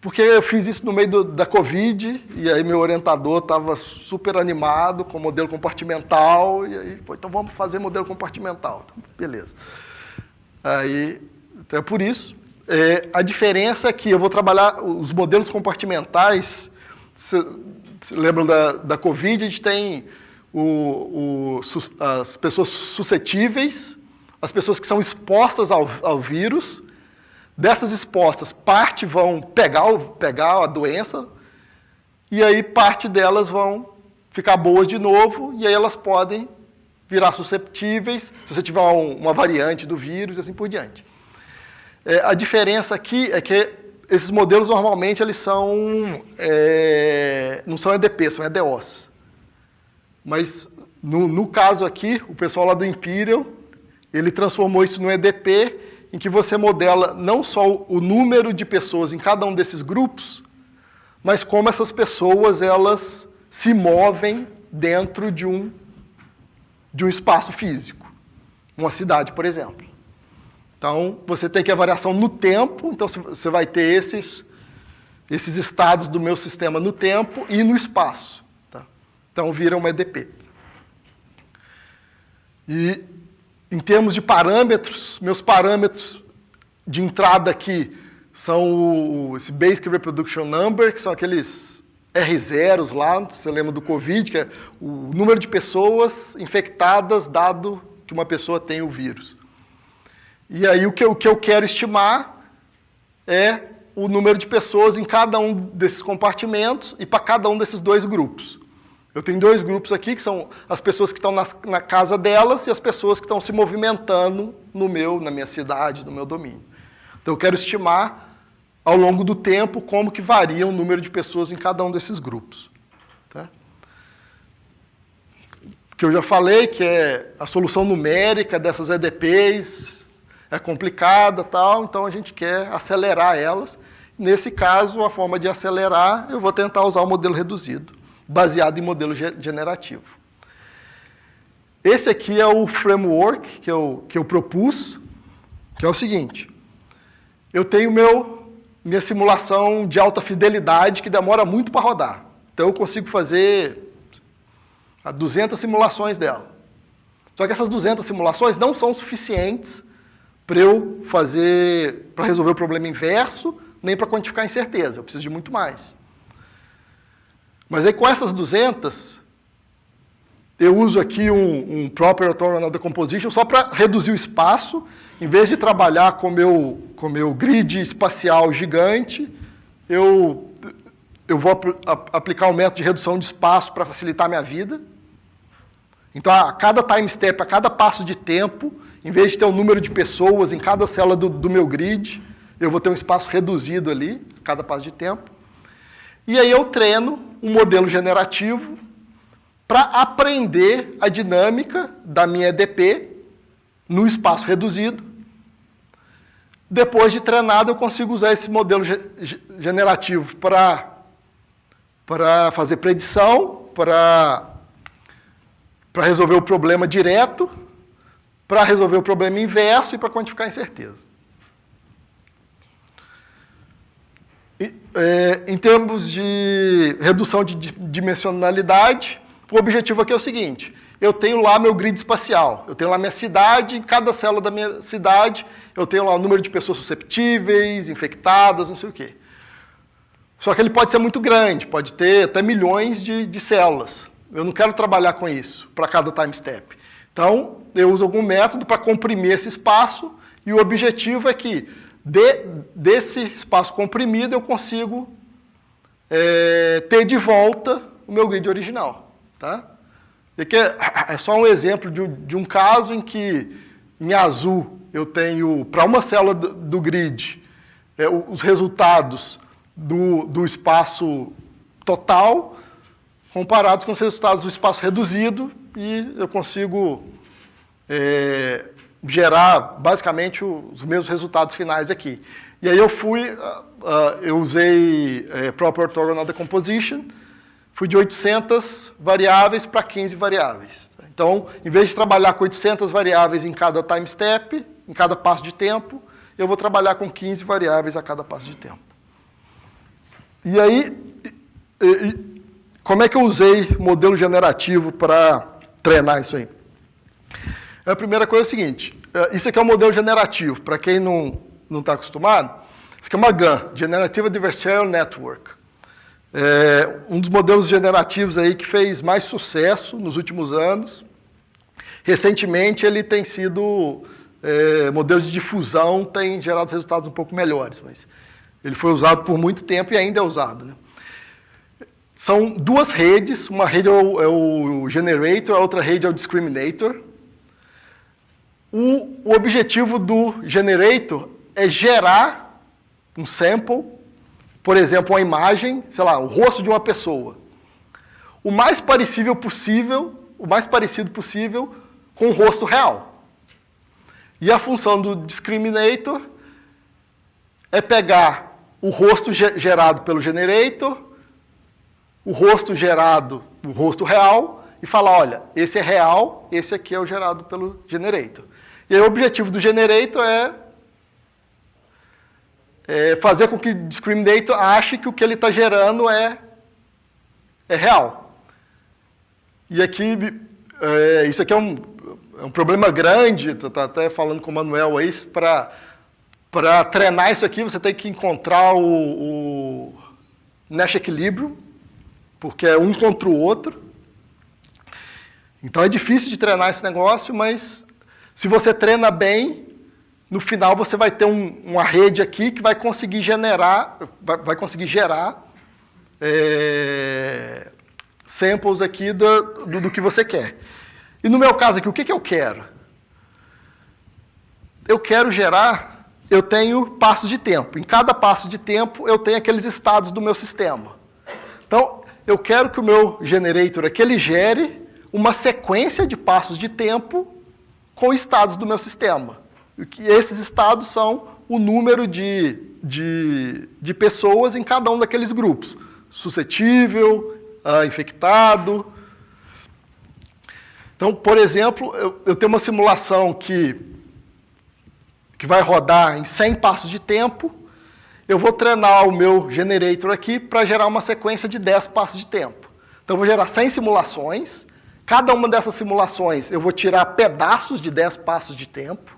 Porque eu fiz isso no meio da Covid, e aí meu orientador estava super animado com o modelo compartimental, e aí, pô, então vamos fazer modelo compartimental. Então, beleza. Aí, então é por isso. A diferença é que eu vou trabalhar os modelos compartimentais. Você lembra da Covid? A gente tem as pessoas suscetíveis, as pessoas que são expostas ao vírus. Dessas expostas, parte vão pegar a doença, e aí parte delas vão ficar boas de novo, e aí elas podem virar susceptíveis, se você tiver uma variante do vírus e assim por diante. A diferença aqui é que esses modelos, normalmente, eles não são EDP, são EDOs. Mas, no caso aqui, o pessoal lá do Imperial, ele transformou isso no EDP, em que você modela não só o número de pessoas em cada um desses grupos, mas como essas pessoas elas se movem dentro de um espaço físico, uma cidade, por exemplo. Então, você tem que a variação no tempo, então você vai ter esses estados do meu sistema no tempo e no espaço. Tá? Então, vira uma EDP. E, em termos de parâmetros, meus parâmetros de entrada aqui são esse Basic Reproduction Number, que são aqueles R0s lá, você lembra do Covid, que é o número de pessoas infectadas dado que uma pessoa tem o vírus. E aí o que eu quero estimar é o número de pessoas em cada um desses compartimentos e para cada um desses dois grupos. Eu tenho dois grupos aqui, que são as pessoas que estão na casa delas e as pessoas que estão se movimentando na minha cidade, no meu domínio. Então, eu quero estimar, ao longo do tempo, como que varia o número de pessoas em cada um desses grupos. Tá? Que eu já falei, que é a solução numérica dessas EDPs, é complicada, tal, então a gente quer acelerar elas. Nesse caso, a forma de acelerar, eu vou tentar usar o modelo reduzido, baseado em modelo generativo. Esse aqui é o framework que eu propus, que é o seguinte. Eu tenho minha simulação de alta fidelidade, que demora muito para rodar. Então, eu consigo fazer 200 simulações dela. Só que essas 200 simulações não são suficientes para resolver o problema inverso, nem para quantificar a incerteza. Eu preciso de muito mais. Mas aí, com essas 200, eu uso aqui um Proper Orthogonal Decomposition só para reduzir o espaço. Em vez de trabalhar com meu grid espacial gigante, eu vou aplicar um método de redução de espaço para facilitar a minha vida. Então, a cada time step, a cada passo de tempo, em vez de ter um número de pessoas em cada célula do meu grid, eu vou ter um espaço reduzido ali, a cada passo de tempo. E aí eu treino um modelo generativo para aprender a dinâmica da minha EDP no espaço reduzido. Depois de treinado, eu consigo usar esse modelo generativo para fazer predição, para resolver o problema direto, para resolver o problema inverso e para quantificar a incerteza. Em termos de redução de dimensionalidade, o objetivo aqui é o seguinte: eu tenho lá meu grid espacial, eu tenho lá minha cidade, em cada célula da minha cidade, eu tenho lá o número de pessoas susceptíveis, infectadas, não sei o quê. Só que ele pode ser muito grande, pode ter até milhões de células. Eu não quero trabalhar com isso, para cada time step. Então, eu uso algum método para comprimir esse espaço, e o objetivo é que, desse espaço comprimido, eu consigo ter de volta o meu grid original. Tá? E aqui é só um exemplo de um caso em que, em azul, eu tenho, para uma célula do grid, os resultados do espaço total, comparados com os resultados do espaço reduzido, e eu consigo gerar, basicamente, os mesmos resultados finais aqui. E aí eu usei Proper Orthogonal Decomposition, fui de 800 variáveis para 15 variáveis. Então, em vez de trabalhar com 800 variáveis em cada time step, em cada passo de tempo, eu vou trabalhar com 15 variáveis a cada passo de tempo. E aí, como é que eu usei modelo generativo para treinar isso aí? A primeira coisa é o seguinte: isso aqui é um modelo generativo. Para quem não está acostumado, isso aqui é uma GAN, Generative Adversarial Network. Um dos modelos generativos aí que fez mais sucesso nos últimos anos. Recentemente, ele tem sido... modelos de difusão têm gerado resultados um pouco melhores, mas ele foi usado por muito tempo e ainda é usado, né? São duas redes, uma rede é o generator, a outra rede é o discriminator. O objetivo do generator é gerar um sample, por exemplo, uma imagem, sei lá, o rosto de uma pessoa, o mais parecido possível com o rosto real. E a função do discriminator é pegar o rosto gerado pelo generator, o rosto real, e falar, olha, esse é real, esse aqui é o gerado pelo generator. E aí o objetivo do generator é fazer com que o discriminator ache que o que ele está gerando é real. E aqui, isso aqui é um problema grande, está até falando com o Manuel aí, para treinar isso aqui, você tem que encontrar o Nash Equilibrium, porque é um contra o outro. Então é difícil de treinar esse negócio, mas se você treina bem, no final você vai ter uma rede aqui que vai conseguir gerar samples aqui do que você quer. E no meu caso aqui, o que eu quero? Eu quero gerar, eu tenho passos de tempo. Em cada passo de tempo, eu tenho aqueles estados do meu sistema. Então, eu quero que o meu generator aqui, ele gere uma sequência de passos de tempo com estados do meu sistema. E que esses estados são o número de pessoas em cada um daqueles grupos. Suscetível, infectado. Então, por exemplo, eu tenho uma simulação que vai rodar em 100 passos de tempo. Eu vou treinar o meu generator aqui para gerar uma sequência de 10 passos de tempo. Então, eu vou gerar 100 simulações. Cada uma dessas simulações, eu vou tirar pedaços de 10 passos de tempo.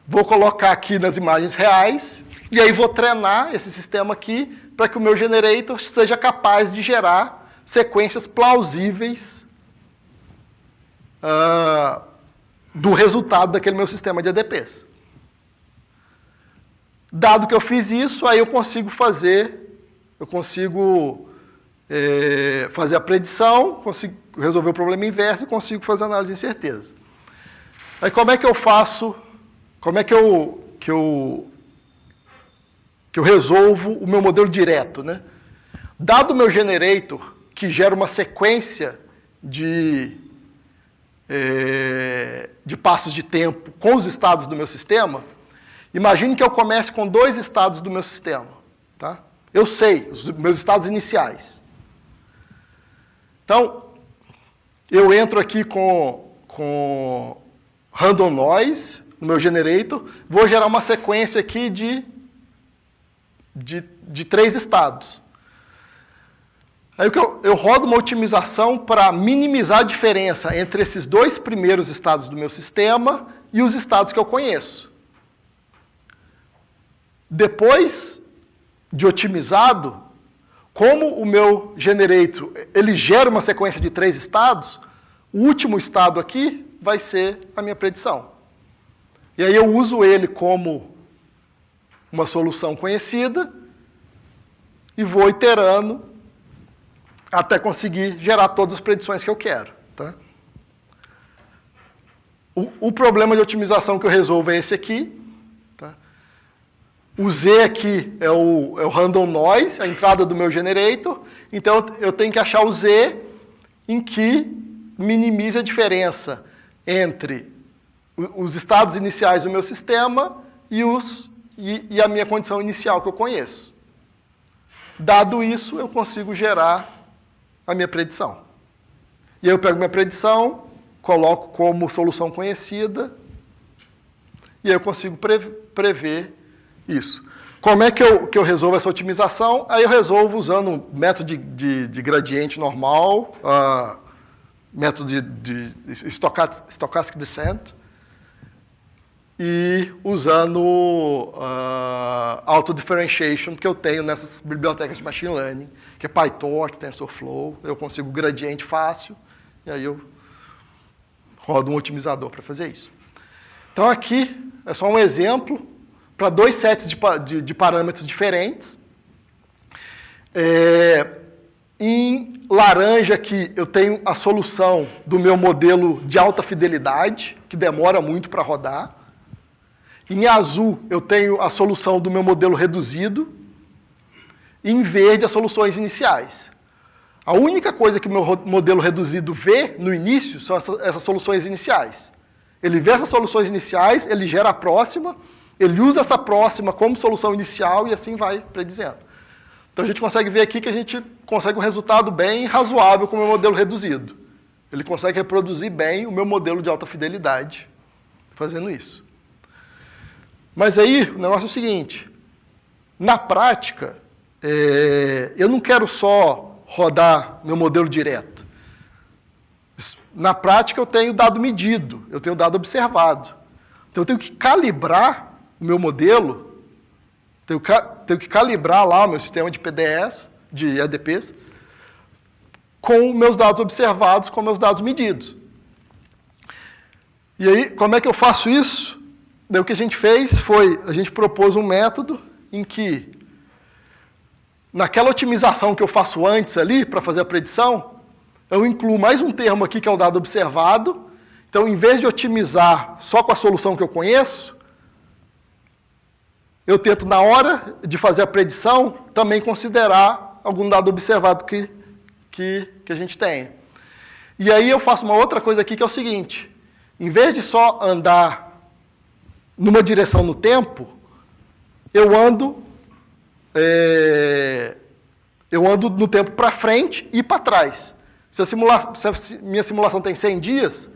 Vou colocar aqui nas imagens reais. E aí, vou treinar esse sistema aqui para que o meu generator seja capaz de gerar sequências plausíveis do resultado daquele meu sistema de EDPs. Dado que eu fiz isso, aí eu consigo fazer a predição, consigo resolver o problema inverso e consigo fazer a análise de incerteza. Aí como é que eu faço, como é que eu resolvo o meu modelo direto, né? Dado o meu generator, que gera uma sequência de passos de tempo com os estados do meu sistema, imagine que eu comece com 2 estados do meu sistema. Tá? Eu sei os meus estados iniciais. Então, eu entro aqui com random noise no meu generator, vou gerar uma sequência aqui de 3 estados. Aí eu rodo uma otimização para minimizar a diferença entre esses 2 primeiros estados do meu sistema e os estados que eu conheço. Depois de otimizado, como o meu generator ele gera uma sequência de 3 estados, o último estado aqui vai ser a minha predição. E aí eu uso ele como uma solução conhecida e vou iterando até conseguir gerar todas as predições que eu quero. Tá? O problema de otimização que eu resolvo é esse aqui. Tá? O Z aqui é o random noise, a entrada do meu generator. Então, eu tenho que achar o Z em que minimize a diferença entre os estados iniciais do meu sistema e a minha condição inicial que eu conheço. Dado isso, eu consigo gerar a minha predição. E aí eu pego minha predição, coloco como solução conhecida, e aí eu consigo prever isso. Como é que eu resolvo essa otimização? Aí eu resolvo usando um método de gradiente normal, método de stochastic descent, e usando auto-differentiation que eu tenho nessas bibliotecas de machine learning, que é PyTorch, TensorFlow, eu consigo gradiente fácil, e aí eu rodo um otimizador para fazer isso. Então aqui é só um exemplo para 2 sets de parâmetros diferentes. Em laranja aqui eu tenho a solução do meu modelo de alta fidelidade, que demora muito para rodar. Em azul, eu tenho a solução do meu modelo reduzido. E em verde, as soluções iniciais. A única coisa que o meu modelo reduzido vê no início são essas soluções iniciais. Ele vê essas soluções iniciais, ele gera a próxima, ele usa essa próxima como solução inicial e assim vai predizendo. Então a gente consegue ver aqui que a gente consegue um resultado bem razoável com o meu modelo reduzido. Ele consegue reproduzir bem o meu modelo de alta fidelidade fazendo isso. Mas aí, o negócio é o seguinte, na prática, eu não quero só rodar meu modelo direto. Na prática, eu tenho dado medido, eu tenho dado observado. Então, eu tenho que calibrar o meu modelo, tenho que calibrar lá o meu sistema de PDEs, de EDPs, com meus dados observados, com meus dados medidos. E aí, como é que eu faço isso? Daí, o que a gente fez foi, a gente propôs um método em que, naquela otimização que eu faço antes ali, para fazer a predição, eu incluo mais um termo aqui, que é o dado observado. Então, em vez de otimizar só com a solução que eu conheço, eu tento, na hora de fazer a predição, também considerar algum dado observado que a gente tem. E aí eu faço uma outra coisa aqui, que é o seguinte, em vez de só andar numa direção no tempo, eu ando no tempo para frente e para trás. Se a minha simulação tem 100 dias,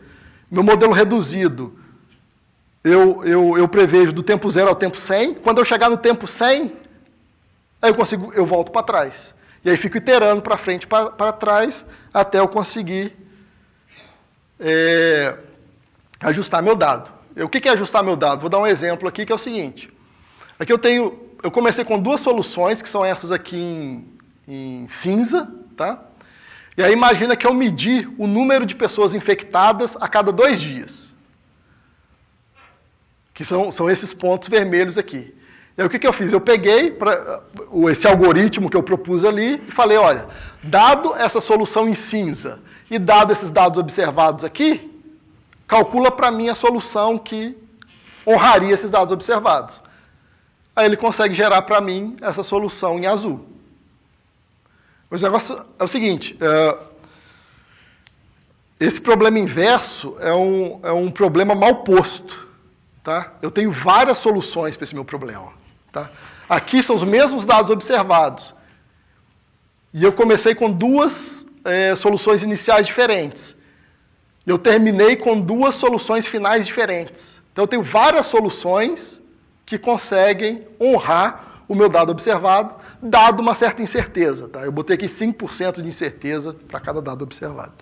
meu modelo reduzido, eu prevejo do tempo 0 ao tempo 100. Quando eu chegar no tempo 100, aí eu volto para trás. E aí fico iterando para frente e para trás, até eu conseguir ajustar meu dado. O que é ajustar meu dado? Vou dar um exemplo aqui, que é o seguinte. Aqui eu comecei com 2 soluções, que são essas aqui em cinza, tá? E aí imagina que eu medi o número de pessoas infectadas a cada 2 dias. Que são esses pontos vermelhos aqui. E aí o que eu fiz? Eu peguei esse algoritmo que eu propus ali e falei, olha, dado essa solução em cinza e dado esses dados observados aqui, calcula para mim a solução que honraria esses dados observados. Aí ele consegue gerar para mim essa solução em azul. Mas o negócio é o seguinte, esse problema inverso é um problema mal posto. Tá? Eu tenho várias soluções para esse meu problema. Tá? Aqui são os mesmos dados observados. E eu comecei com duas soluções iniciais diferentes. Eu terminei com duas soluções finais diferentes. Então, eu tenho várias soluções que conseguem honrar o meu dado observado, dado uma certa incerteza. Tá? Eu botei aqui 5% de incerteza para cada dado observado.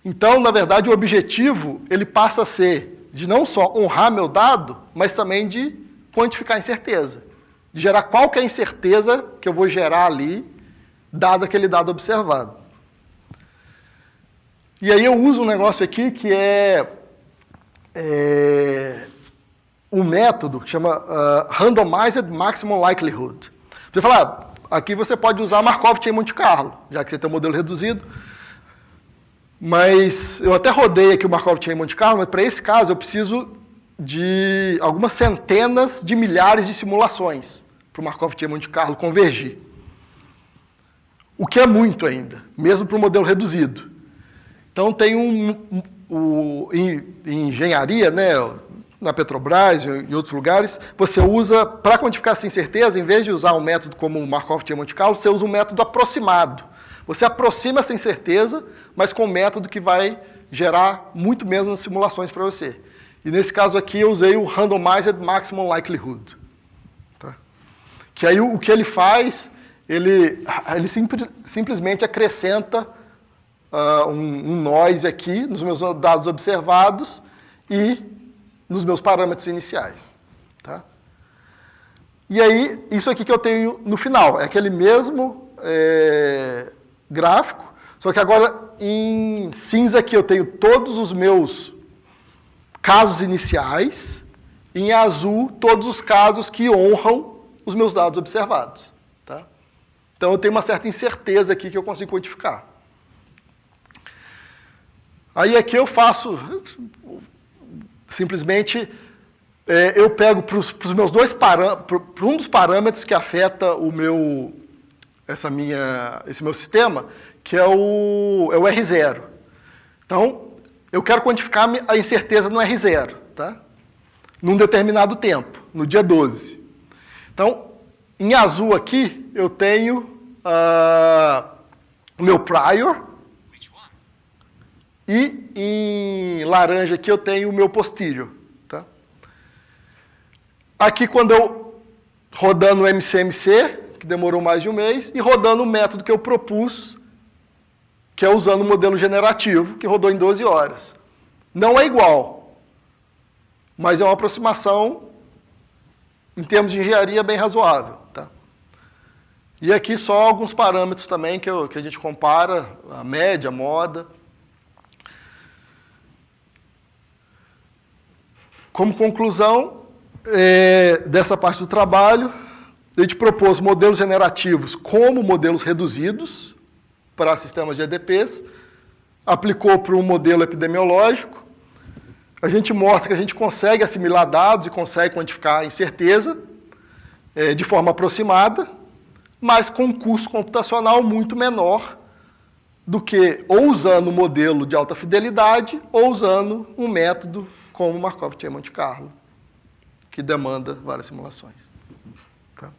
Então, na verdade, o objetivo ele passa a ser de não só honrar meu dado, mas também de quantificar a incerteza. De gerar qual que é a incerteza que eu vou gerar ali, dado aquele dado observado. E aí eu uso um negócio aqui que é um método que chama Randomized Maximum Likelihood. Você fala, aqui você pode usar Markov Chain Monte Carlo, já que você tem um modelo reduzido. Mas eu até rodei aqui o Markov Chain Monte Carlo, mas para esse caso eu preciso de algumas centenas de milhares de simulações para o Markov Chain Monte Carlo convergir. O que é muito ainda, mesmo para o modelo reduzido. Então tem em engenharia, né, na Petrobras e em outros lugares, você usa, para quantificar essa incerteza, em vez de usar um método como o Markov Chain Monte Carlo, você usa um método aproximado. Você aproxima essa incerteza, mas com um método que vai gerar muito menos simulações para você. E nesse caso aqui eu usei o Randomized Maximum Likelihood. Tá? Que aí o que ele faz, ele simplesmente acrescenta um noise aqui nos meus dados observados e nos meus parâmetros iniciais. Tá? E aí, isso aqui que eu tenho no final, é aquele mesmo gráfico, só que agora em cinza aqui eu tenho todos os meus casos iniciais, e em azul todos os casos que honram os meus dados observados. Tá? Então eu tenho uma certa incerteza aqui que eu consigo quantificar. Aí aqui eu faço, simplesmente, eu pego para os meus dois parâmetros, para um dos parâmetros que afeta esse meu sistema, que é o R0. Então, eu quero quantificar a incerteza no R0, tá? Num determinado tempo, no dia 12. Então, em azul aqui, eu tenho o meu prior, e em laranja aqui eu tenho o meu posterior. Tá? Aqui, quando eu rodando o MCMC, que demorou mais de um mês, e rodando o método que eu propus, que é usando o modelo generativo, que rodou em 12 horas. Não é igual, mas é uma aproximação, em termos de engenharia, bem razoável. Tá? E aqui só alguns parâmetros também que a gente compara, a média, a moda. Como conclusão dessa parte do trabalho, a gente propôs modelos generativos como modelos reduzidos para sistemas de EDPs, aplicou para um modelo epidemiológico, a gente mostra que a gente consegue assimilar dados e consegue quantificar a incerteza de forma aproximada, mas com um custo computacional muito menor do que ou usando um modelo de alta fidelidade ou usando um método como o Markov Chain Monte Carlo, que demanda várias simulações. Tá?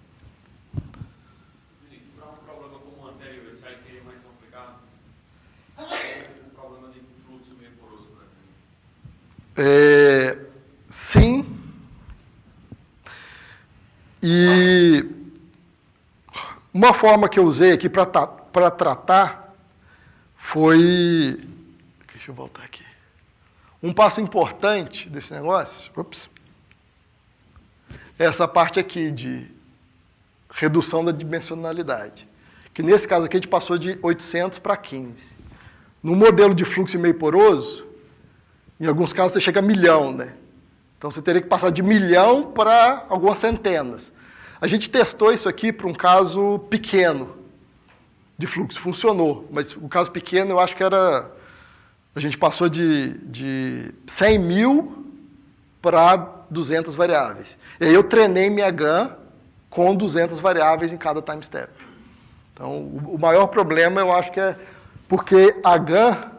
Vinícius, para um problema como o anterior, esse aí seria mais complicado? O problema de fluxo meio poroso, por exemplo. Sim. E uma forma que eu usei aqui para tratar foi... Deixa eu voltar aqui. Um passo importante desse negócio, é essa parte aqui de redução da dimensionalidade. Que nesse caso aqui a gente passou de 800 para 15. No modelo de fluxo meio poroso, em alguns casos você chega a 1.000.000, né? Então, você teria que passar de 1 milhão para algumas centenas. A gente testou isso aqui para um caso pequeno de fluxo. Funcionou, mas o caso pequeno eu acho que era... A gente passou de 100 mil para 200 variáveis. E aí eu treinei minha GAN com 200 variáveis em cada time step. Então, o maior problema eu acho que é porque a GAN,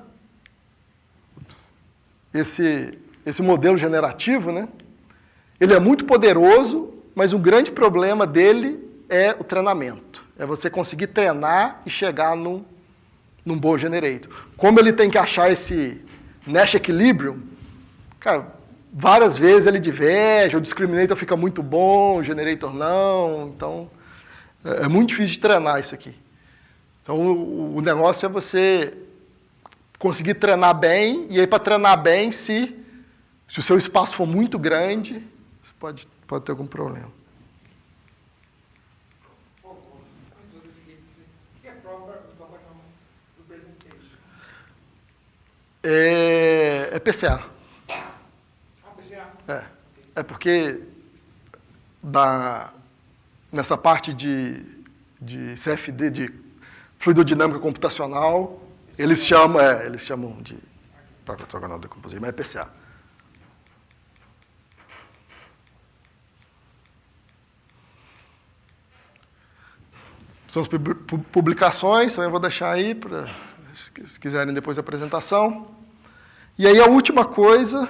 esse modelo generativo, né, ele é muito poderoso, mas o grande problema dele é o treinamento. É você conseguir treinar e chegar num bom generator. Como ele tem que achar esse Nash Equilibrium, cara, várias vezes ele diverge, o discriminator fica muito bom, o generator não, então é muito difícil de treinar isso aqui. Então o negócio é você conseguir treinar bem, e aí para treinar bem, se o seu espaço for muito grande, você pode ter algum problema. É PCA. É porque nessa parte de CFD, de fluidodinâmica computacional, eles chamam de própria ortogonal decomposição, mas é PCA. São as publicações, também vou deixar aí, para se quiserem depois da apresentação. E aí a última coisa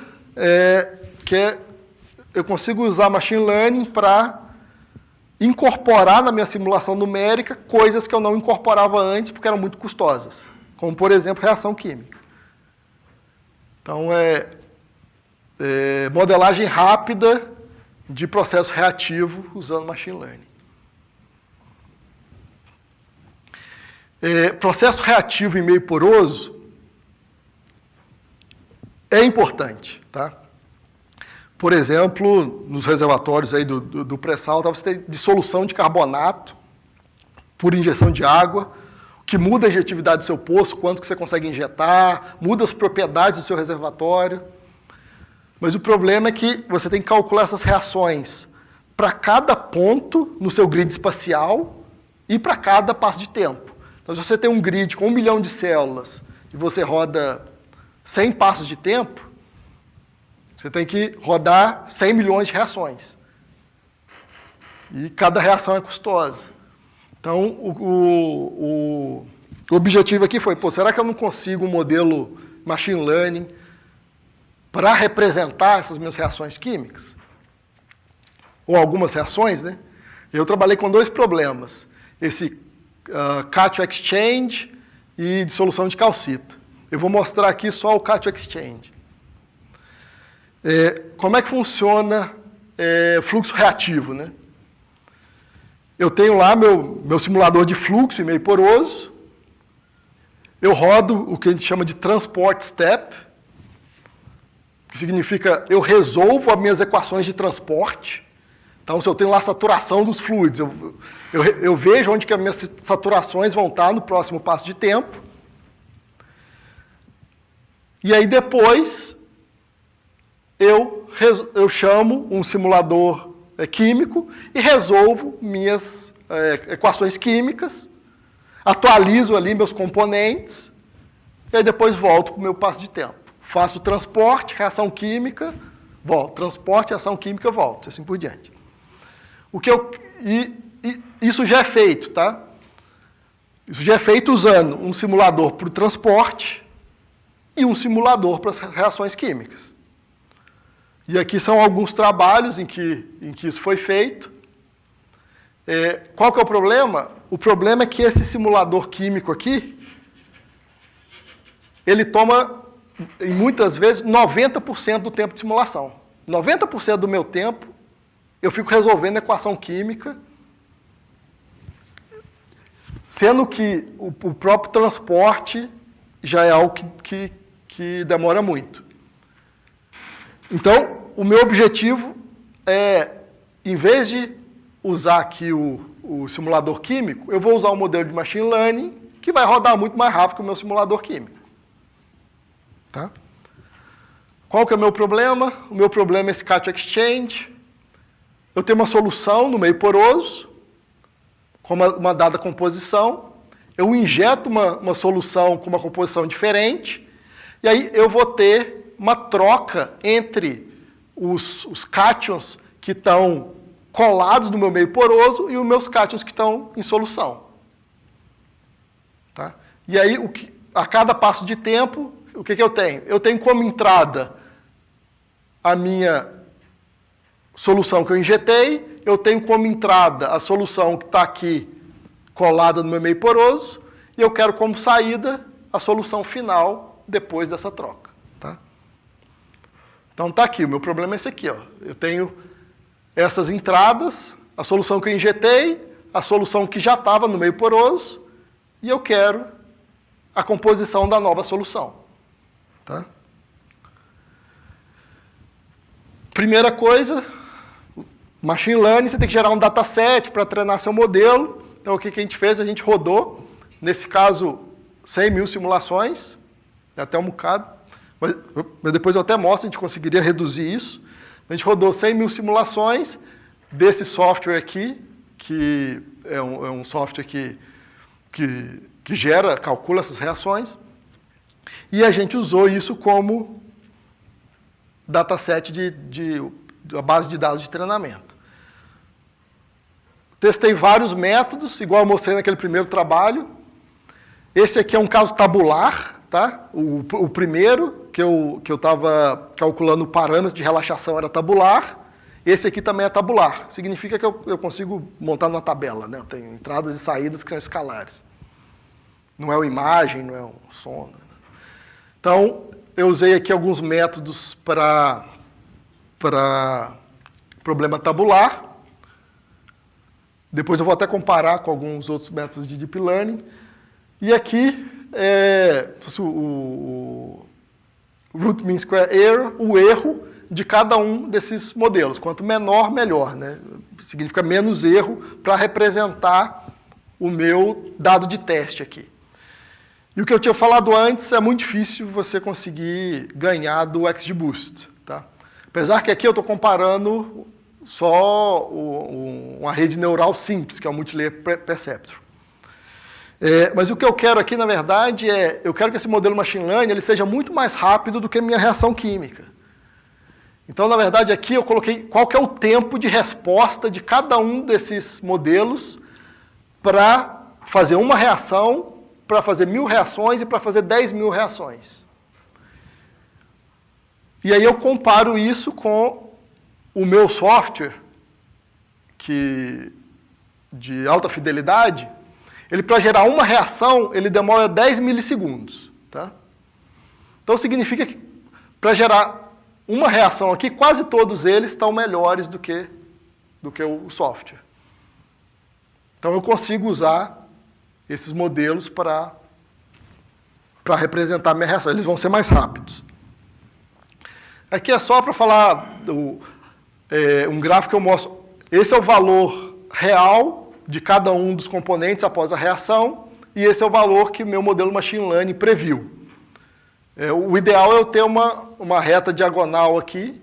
eu consigo usar machine learning para incorporar na minha simulação numérica coisas que eu não incorporava antes porque eram muito custosas, como, por exemplo, reação química. Então, modelagem rápida de processo reativo usando machine learning. Processo reativo em meio poroso é importante, tá? Por exemplo, nos reservatórios aí do pré-sal, você tem dissolução de carbonato por injeção de água, que muda a injetividade do seu poço, quanto que você consegue injetar, muda as propriedades do seu reservatório. Mas o problema é que você tem que calcular essas reações para cada ponto no seu grid espacial e para cada passo de tempo. Então, se você tem um grid com 1 milhão de células e você roda 100 passos de tempo, você tem que rodar 100 milhões de reações. E cada reação é custosa. Então, o objetivo aqui foi, será que eu não consigo um modelo machine learning para representar essas minhas reações químicas? Ou algumas reações, né? Eu trabalhei com 2 problemas. Esse cation exchange e dissolução de calcita. Eu vou mostrar aqui só o cation exchange. Como é que funciona fluxo reativo, né? Eu tenho lá meu simulador de fluxo em meio poroso. Eu rodo o que a gente chama de transport step, que significa eu resolvo as minhas equações de transporte. Então, se eu tenho lá a saturação dos fluidos, eu vejo onde que as minhas saturações vão estar no próximo passo de tempo. E aí, depois, eu chamo um simulador químico e resolvo minhas equações químicas, atualizo ali meus componentes, e aí depois volto para o meu passo de tempo. Faço transporte, reação química, volto. Transporte, reação química, volto. Assim por diante. Isso já é feito, tá? Isso já é feito usando um simulador para o transporte e um simulador para as reações químicas. E aqui são alguns trabalhos em que isso foi feito. Qual que é o problema? O problema é que esse simulador químico aqui, ele toma, muitas vezes, 90% do tempo de simulação. 90% do meu tempo, eu fico resolvendo a equação química, sendo que o próprio transporte já é algo que demora muito. Então, o meu objetivo é, em vez de usar aqui o simulador químico, eu vou usar o modelo de machine learning, que vai rodar muito mais rápido que o meu simulador químico. Tá? Qual que é o meu problema? O meu problema é esse Cation Exchange. Eu tenho uma solução no meio poroso, com uma dada composição. Eu injeto uma solução com uma composição diferente, e aí eu vou ter uma troca entre os cátions que estão colados no meu meio poroso e os meus cátions que estão em solução. Tá? E aí, a cada passo de tempo, o que eu tenho? Eu tenho como entrada a minha solução que eu injetei, eu tenho como entrada a solução que está aqui colada no meu meio poroso, e eu quero como saída a solução final depois dessa troca. Tá? Então está aqui, o meu problema é esse aqui. Ó. Eu tenho essas entradas, a solução que eu injetei, a solução que já estava no meio poroso, e eu quero a composição da nova solução. Tá? Primeira coisa, Machine Learning, você tem que gerar um dataset para treinar seu modelo. Então, o que a gente fez? A gente rodou, nesse caso, 100 mil simulações, até um bocado, mas depois eu até mostro, a gente conseguiria reduzir isso. A gente rodou 100 mil simulações desse software aqui, que é um software que calcula essas reações, e a gente usou isso como dataset a base de dados de treinamento. Testei vários métodos, igual eu mostrei naquele primeiro trabalho. Esse aqui é um caso tabular, tá? O primeiro, que eu estava calculando o parâmetro de relaxação, era tabular. Esse aqui também é tabular. Significa que eu consigo montar numa tabela, né? Eu tenho entradas e saídas que são escalares. Não é uma imagem, não é um som. Né? Então, eu usei aqui alguns métodos para problema tabular. Depois eu vou até comparar com alguns outros métodos de Deep Learning. E aqui é o Root Mean Square Error, o erro de cada um desses modelos. Quanto menor, melhor. Né? Significa menos erro para representar o meu dado de teste aqui. E o que eu tinha falado antes, é muito difícil você conseguir ganhar do XGBoost. Tá? Apesar que aqui eu estou comparando só uma rede neural simples, que é o Multilayer Perceptron. Mas o que eu quero aqui, na verdade, eu quero que esse modelo Machine Learning ele seja muito mais rápido do que a minha reação química. Então, na verdade, aqui eu coloquei qual que é o tempo de resposta de cada um desses modelos para fazer uma reação, para fazer 1000 reações e para fazer 10.000 reações. E aí eu comparo isso com o meu software, de alta fidelidade, ele para gerar uma reação, ele demora 10 milissegundos. Tá? Então significa que para gerar uma reação aqui, quase todos eles estão melhores do que o software. Então eu consigo usar esses modelos para representar a minha reação. Eles vão ser mais rápidos. Aqui é só para falar um gráfico que eu mostro. Esse é o valor real de cada um dos componentes após a reação, e esse é o valor que o meu modelo Machine Learning previu. O ideal é eu ter uma reta diagonal aqui,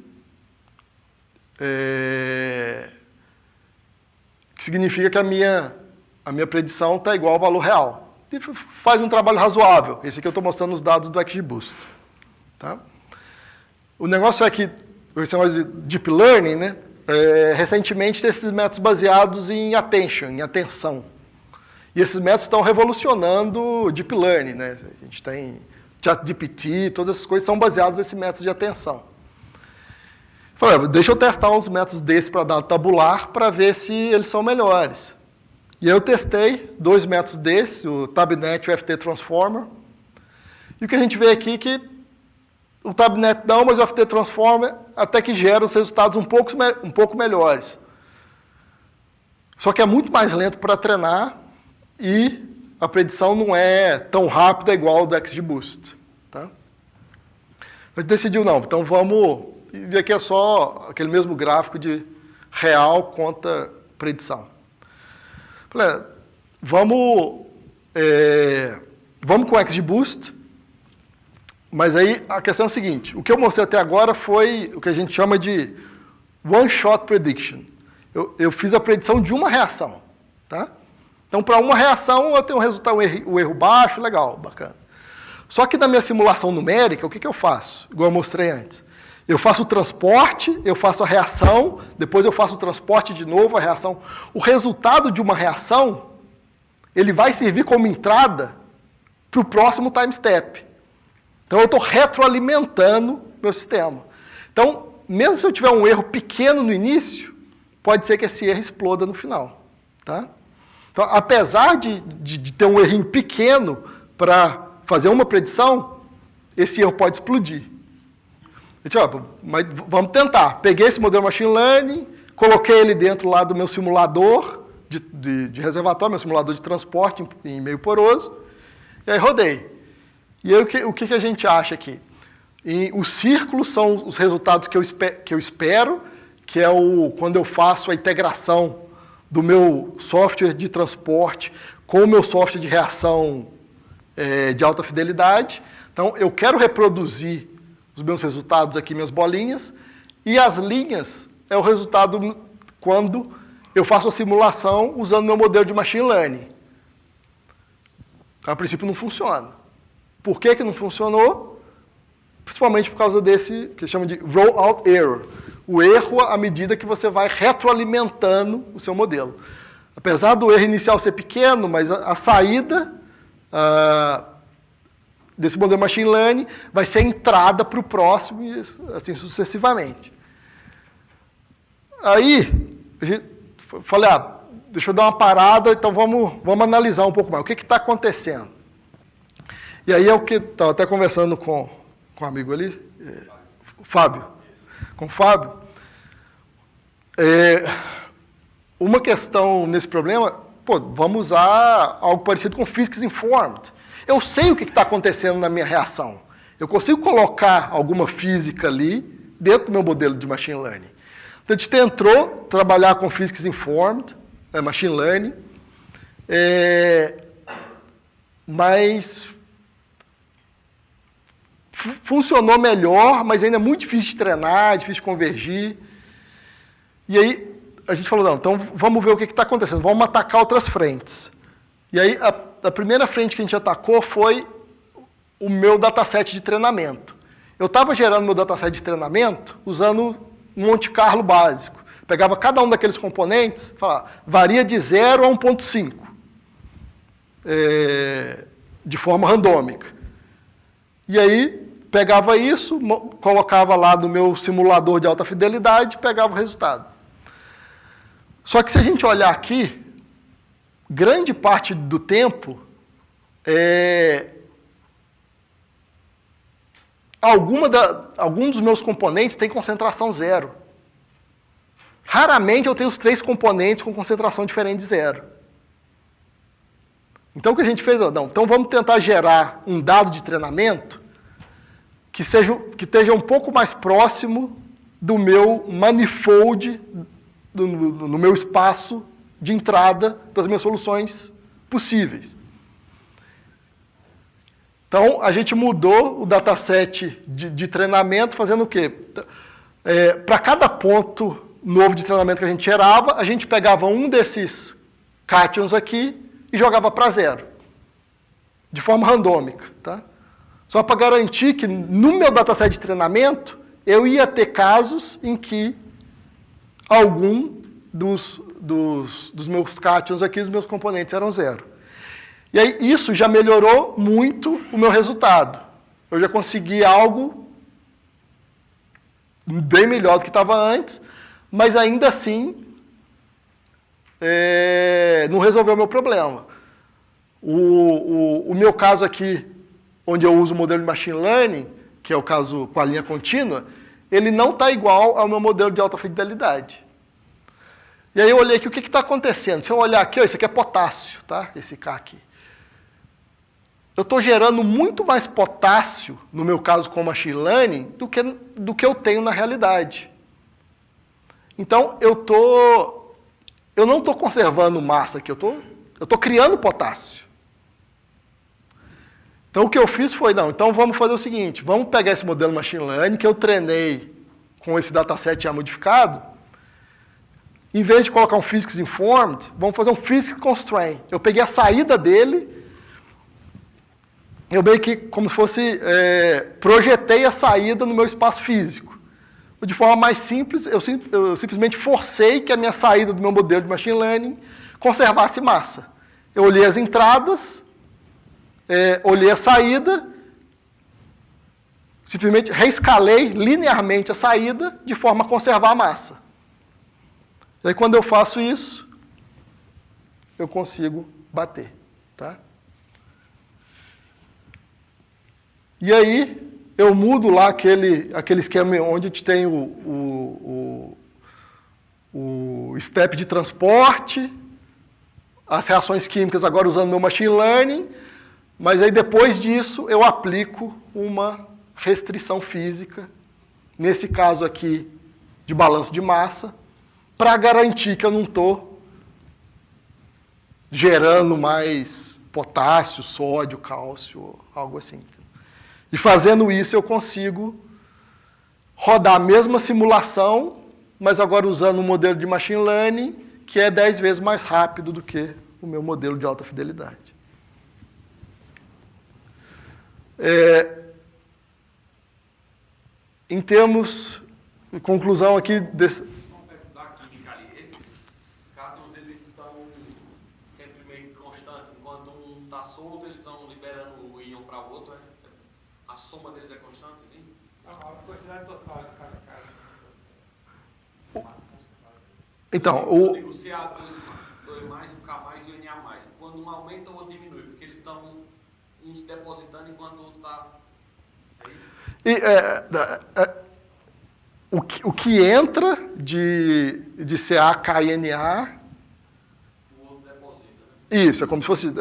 que significa que a minha predição está igual ao valor real. E faz um trabalho razoável. Esse aqui eu estou mostrando os dados do XGBoost. Tá? O negócio é que, esse negócio de Deep Learning, né? Recentemente tem esses métodos baseados em attention, em atenção. E esses métodos estão revolucionando o Deep Learning. Né? A gente tem ChatGPT, todas essas coisas são baseadas nesse método de atenção. Falei, deixa eu testar uns métodos desses para dado tabular para ver se eles são melhores. E eu testei 2 métodos desses, o TabNet e o FT Transformer. E o que a gente vê aqui é que o TabNet não, mas o FT Transformer até que gera os resultados um pouco melhores. Só que é muito mais lento para treinar e a predição não é tão rápida igual ao do XGBoost. Tá? A gente decidiu, não, então vamos... E aqui é só aquele mesmo gráfico de real contra predição. Falei, vamos com o XGBoost. Mas aí a questão é o seguinte, o que eu mostrei até agora foi o que a gente chama de one-shot prediction. Eu fiz a predição de uma reação. Tá? Então, para uma reação, eu tenho um resultado, o erro baixo, legal, bacana. Só que na minha simulação numérica, o que eu faço? Igual eu mostrei antes. Eu faço o transporte, eu faço a reação, depois eu faço o transporte de novo, a reação. O resultado de uma reação, ele vai servir como entrada para o próximo time step. Então, eu estou retroalimentando meu sistema. Então, mesmo se eu tiver um erro pequeno no início, pode ser que esse erro exploda no final. Tá? Então, apesar de ter um errinho pequeno para fazer uma predição, esse erro pode explodir. Mas vamos tentar. Peguei esse modelo Machine Learning, coloquei ele dentro lá do meu simulador de reservatório, meu simulador de transporte em meio poroso, e aí rodei. E aí o que a gente acha aqui? Os círculos são os resultados que eu espero, que é quando eu faço a integração do meu software de transporte com o meu software de reação de alta fidelidade. Então, eu quero reproduzir os meus resultados aqui, minhas bolinhas, e as linhas é o resultado quando eu faço a simulação usando meu modelo de Machine Learning. A princípio não funciona. Por que não funcionou? Principalmente por causa desse que chama de rollout error. O erro à medida que você vai retroalimentando o seu modelo. Apesar do erro inicial ser pequeno, mas a saída desse modelo Machine Learning vai ser a entrada para o próximo e assim sucessivamente. Aí, falei, deixa eu dar uma parada, então vamos analisar um pouco mais. O que está acontecendo? E aí é o que estava até conversando com um amigo ali, Fábio. Com o Fábio. Uma questão nesse problema, vamos usar algo parecido com Physics Informed. Eu sei o que está acontecendo na minha reação. Eu consigo colocar alguma física ali dentro do meu modelo de Machine Learning. Então, a gente tentou trabalhar com Physics Informed, Machine Learning, mas funcionou melhor, mas ainda é muito difícil de treinar, difícil de convergir. E aí a gente falou, não, então vamos ver o que está acontecendo, vamos atacar outras frentes. E aí a primeira frente que a gente atacou foi o meu dataset de treinamento. Eu estava gerando meu dataset de treinamento usando um Monte Carlo básico. Pegava cada um daqueles componentes, falava, varia de 0 a 1.5, de forma randômica. E aí pegava isso, colocava lá no meu simulador de alta fidelidade e pegava o resultado. Só que se a gente olhar aqui, grande parte do tempo, algum dos meus componentes tem concentração 0. Raramente eu tenho os 3 componentes com concentração diferente de 0. Então o que a gente fez? Então vamos tentar gerar um dado de treinamento que esteja um pouco mais próximo do meu manifold, no meu espaço de entrada das minhas soluções possíveis. Então, a gente mudou o dataset de treinamento, fazendo o quê? Para cada ponto novo de treinamento que a gente gerava, a gente pegava um desses cátions aqui e jogava para 0, de forma randômica. Tá? Só para garantir que no meu dataset de treinamento, eu ia ter casos em que algum dos meus cátions aqui, dos meus componentes, eram 0. E aí isso já melhorou muito o meu resultado. Eu já consegui algo bem melhor do que estava antes, mas ainda assim não resolveu o meu problema. O meu caso aqui, onde eu uso o modelo de Machine Learning, que é o caso com a linha contínua, ele não está igual ao meu modelo de alta fidelidade. E aí eu olhei aqui, o que está acontecendo? Se eu olhar aqui, isso aqui é potássio, tá? Esse K aqui. Eu estou gerando muito mais potássio, no meu caso com Machine Learning, do que eu tenho na realidade. Então, eu não estou conservando massa aqui, eu estou criando potássio. Então, o que eu fiz foi, não, então vamos fazer o seguinte, vamos pegar esse modelo Machine Learning que eu treinei com esse dataset já modificado, em vez de colocar um Physics Informed, vamos fazer um Physics Constraint. Eu peguei a saída dele, eu meio que, como se fosse, projetei a saída no meu espaço físico. De forma mais simples, eu simplesmente forcei que a minha saída do meu modelo de Machine Learning conservasse massa. Eu olhei as entradas, olhei a saída, simplesmente reescalei linearmente a saída de forma a conservar a massa. E aí, quando eu faço isso, eu consigo bater. Tá? E aí, eu mudo lá aquele esquema onde a gente tem o step de transporte, as reações químicas agora usando meu Machine Learning, mas aí depois disso eu aplico uma restrição física, nesse caso aqui de balanço de massa, para garantir que eu não estou gerando mais potássio, sódio, cálcio, algo assim. E fazendo isso eu consigo rodar a mesma simulação, mas agora usando um modelo de Machine Learning que é 10 vezes mais rápido do que o meu modelo de alta fidelidade. Em termos de conclusão aqui... Da química ali, esses cátions, eles estão sempre meio constantes. Enquanto um está solto, eles vão liberando o íon para o outro. A soma deles é constante? Hein? A quantidade total de cada cara. Então, O CA2+, o K+, e o Na+. Quando um aumenta ou diminui, porque eles estão uns depositando enquanto o outro está... O que entra de CA, K e Na... O outro deposita, né? Isso, é como se fosse...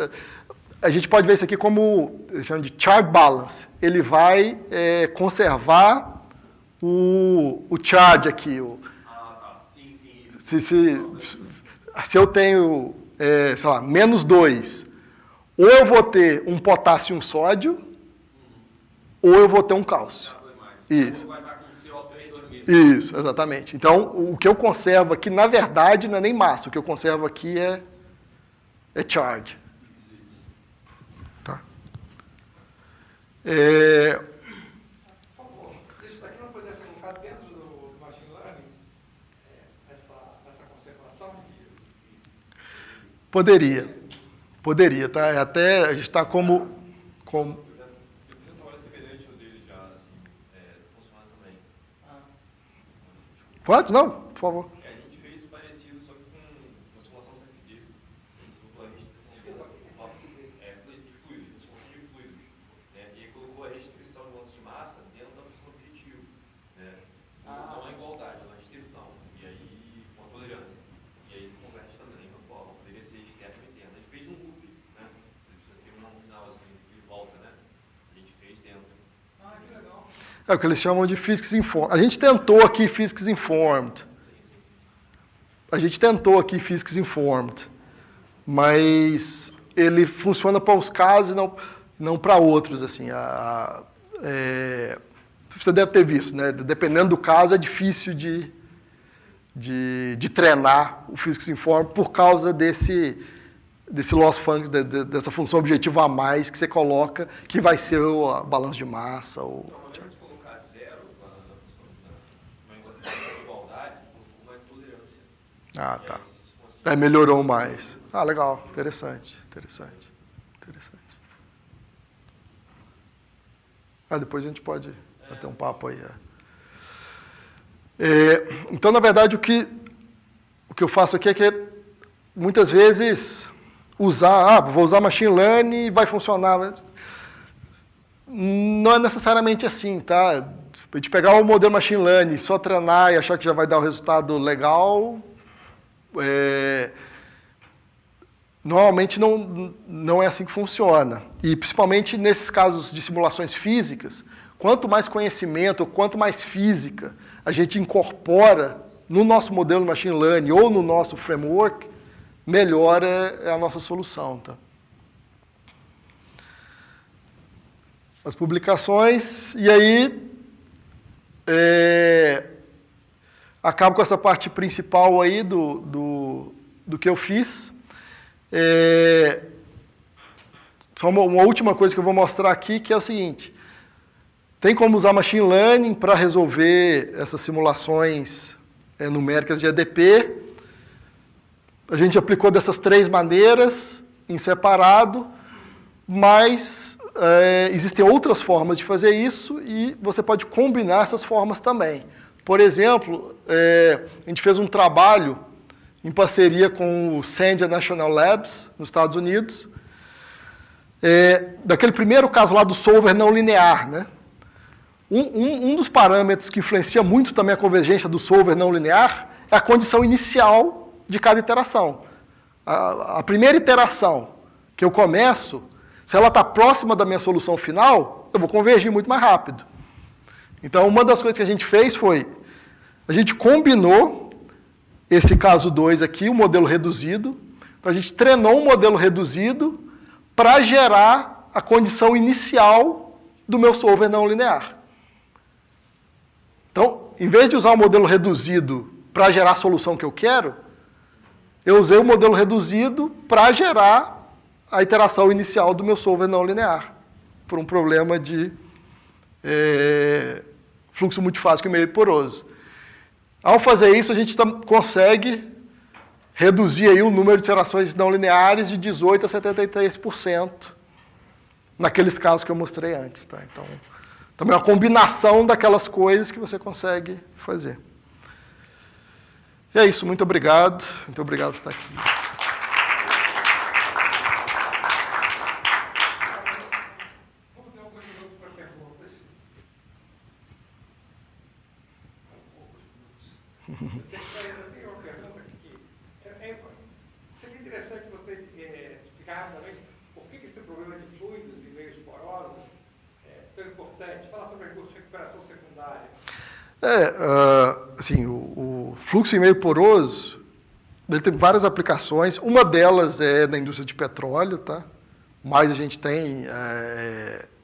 A gente pode ver isso aqui como chama de charge balance. Ele vai conservar o charge aqui. tá. Sim, isso. Se eu tenho, sei lá, -2, ou eu vou ter um potássio e um sódio, ou eu vou ter um cálcio. Isso. Vai estar com CO3, 2 Isso, exatamente. Então, o que eu conservo aqui, na verdade, não é nem massa. O que eu conservo aqui é charge. Tá. Por favor, isso daqui não poderia ser colocado dentro do Machine Learning? Essa conservação? Poderia, tá? Até a gente está como... Eu fiz um trabalho semelhante ao dele já, assim, funciona também. Pode? Não, por favor. A gente fez parecido, só que com uma simulação CFD. A gente colocou a restrição de fluidos, de fluidos. Né? E aí colocou a restrição de balanço de massa dentro da função objetivo. Né? Não a igualdade, não a restrição. E aí, com a tolerância. E aí, converte também, poderia ser externo ou interno. A gente fez um loop, né? Tem um finalzinho de volta, né? A gente fez dentro. Que legal. É o que eles chamam de Physics Informed. A gente tentou aqui Physics Informed. Mas ele funciona para os casos e não para outros. Assim. Você deve ter visto, né? Dependendo do caso, é difícil de treinar o Physics Informed por causa desse loss function, dessa função objetiva a mais que você coloca, que vai ser o balanço de massa. Se colocar zero na igualdade, vai tolerância. Tá. Aí melhorou mais. Legal. Interessante. Depois a gente pode bater um papo aí. Então, na verdade, o que eu faço aqui é que, muitas vezes, vou usar Machine Learning e vai funcionar. Não é necessariamente assim, tá? A gente pegar o modelo Machine Learning, só treinar e achar que já vai dar o resultado legal, normalmente não é assim que funciona. E, principalmente, nesses casos de simulações físicas, quanto mais conhecimento, quanto mais física a gente incorpora no nosso modelo Machine Learning ou no nosso framework, melhor é a nossa solução. Tá? as publicações, e aí acabo com essa parte principal aí do que eu fiz. Só uma última coisa que eu vou mostrar aqui, que é o seguinte: tem como usar machine learning para resolver essas simulações numéricas de EDP. A gente aplicou dessas 3 maneiras, em separado, mas existem outras formas de fazer isso e você pode combinar essas formas também. Por exemplo, a gente fez um trabalho em parceria com o Sandia National Labs, nos Estados Unidos, daquele primeiro caso lá do solver não linear, né? Um dos parâmetros que influencia muito também a convergência do solver não linear é a condição inicial de cada iteração. A primeira iteração que eu começo, se ela está próxima da minha solução final, eu vou convergir muito mais rápido. Então, uma das coisas que a gente fez foi, a gente combinou esse caso 2 aqui, o modelo reduzido. Então, a gente treinou um modelo reduzido para gerar a condição inicial do meu solver não linear. Então, em vez de usar o modelo reduzido para gerar a solução que eu quero, eu usei o modelo reduzido para gerar a iteração inicial do meu solver não linear, por um problema de fluxo multifásico e meio poroso. Ao fazer isso, a gente consegue reduzir aí o número de iterações não lineares de 18% a 73%, naqueles casos que eu mostrei antes. Tá? Então, também é uma combinação daquelas coisas que você consegue fazer. E é isso, muito obrigado por estar aqui. Vamos ter alguns minutos para perguntas. Eu tenho uma pergunta aqui. Seria interessante você explicar rapidamente por que esse problema de fluidos e meios porosos é tão importante. Falar sobre a recuperação secundária. Assim, o fluxo em meio poroso, ele tem várias aplicações. Uma delas é na indústria de petróleo, tá? Mas a gente tem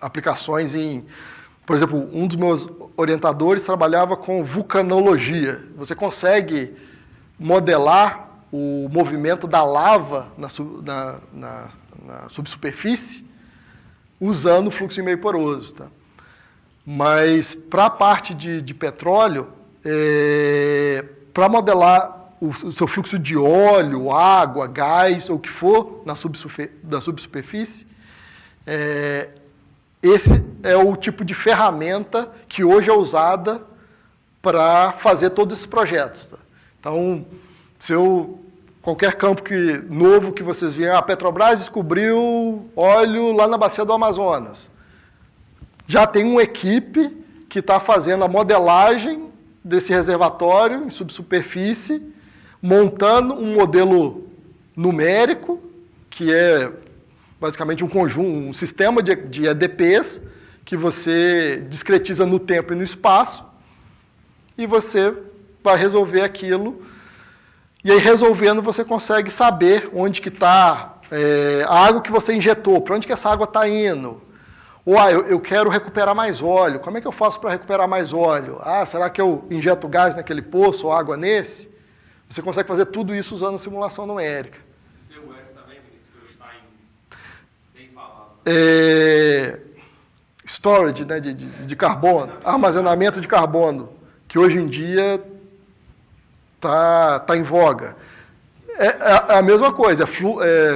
aplicações em... Por exemplo, um dos meus orientadores trabalhava com vulcanologia. Você consegue modelar o movimento da lava na subsuperfície usando o fluxo em meio poroso, tá? Mas, para a parte de petróleo, para modelar o seu fluxo de óleo, água, gás, ou o que for, da subsuperfície, esse é o tipo de ferramenta que hoje é usada para fazer todos esses projetos. Tá? Então, qualquer campo novo que vocês virem, a Petrobras descobriu óleo lá na bacia do Amazonas. Já tem uma equipe que está fazendo a modelagem desse reservatório em subsuperfície, montando um modelo numérico, que é basicamente um sistema de EDPs, que você discretiza no tempo e no espaço, e você vai resolver aquilo. E aí, resolvendo, você consegue saber onde que está a água que você injetou, para onde que essa água está indo. Ou, eu quero recuperar mais óleo. Como é que eu faço para recuperar mais óleo? Será que eu injeto gás naquele poço ou água nesse? Você consegue fazer tudo isso usando a simulação numérica. CCUS também, Vinícius, que hoje está bem falado. Storage, né, de carbono, armazenamento de carbono, que hoje em dia tá em voga. É a mesma coisa,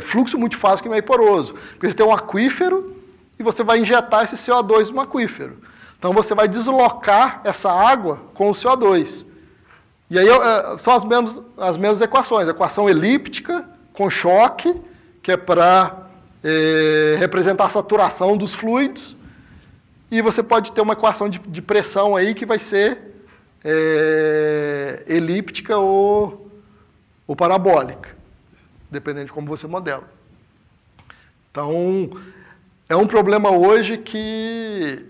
fluxo multifásico e meio poroso. Porque você tem um aquífero e você vai injetar esse CO2 no aquífero. Então, você vai deslocar essa água com o CO2. E aí são as mesmas equações. A equação elíptica com choque, que é para representar a saturação dos fluidos. E você pode ter uma equação de pressão aí que vai ser elíptica ou parabólica, dependendo de como você modela. Então, é um problema hoje que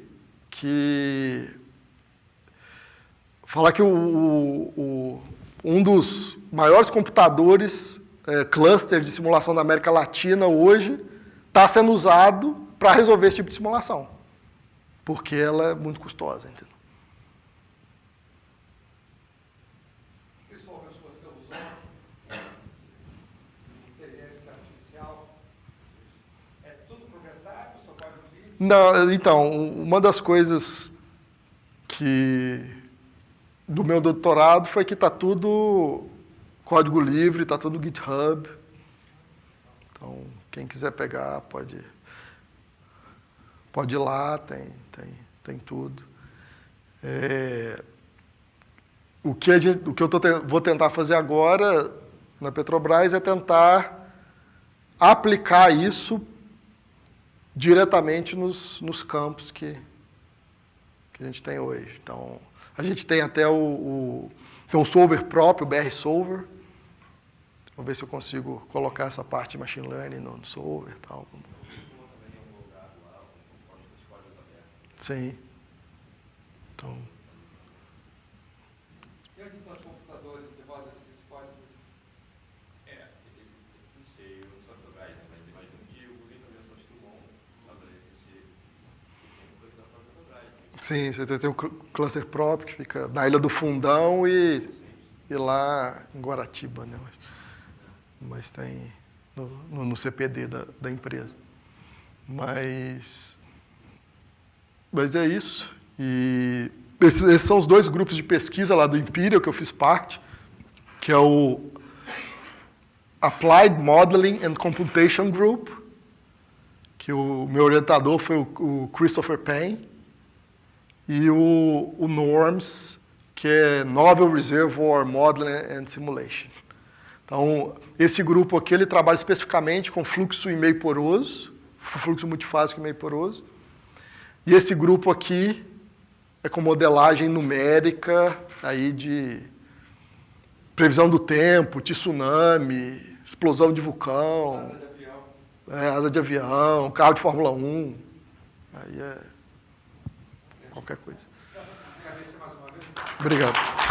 falar que um dos maiores computadores cluster de simulação da América Latina hoje está sendo usado para resolver esse tipo de simulação. porque ela é muito custosa, entendeu? Você soube se você usou inteligência artificial? É tudo proprietário, só código livre? Não, então, uma das coisas do meu doutorado foi que está tudo código livre, está tudo GitHub. Então, quem quiser pegar, pode ir lá, tem tudo. O que eu vou tentar fazer agora na Petrobras é tentar aplicar isso diretamente nos campos que a gente tem hoje. Então, a gente tem até tem um solver próprio, o BR Solver. Vou ver se eu consigo colocar essa parte de machine learning no solver e tal. Sim. Então, E onde estão os computadores que rodam esses códigos? Não sei, eu sou Petrobras, mas imagino que o governo também só estudou tem coisa da própria Petrobras. sim, você tem um cluster próprio que fica na Ilha do Fundão e lá em Guaratiba, né? Mas tem no CPD da empresa. Mas é isso. E esses são os dois grupos de pesquisa lá do Imperial que eu fiz parte, que é o Applied Modeling and Computation Group, que o meu orientador foi o Christopher Payne, e o NORMS, que é Novel Reservoir Modeling and Simulation. Então, esse grupo aqui ele trabalha especificamente com fluxo e meio poroso, fluxo multifásico e meio poroso. E esse grupo aqui é com modelagem numérica aí de previsão do tempo, tsunami, explosão de vulcão, Asa de avião. asa de avião, carro de Fórmula 1. Aí é qualquer coisa. Agradecer mais uma vez. Obrigado.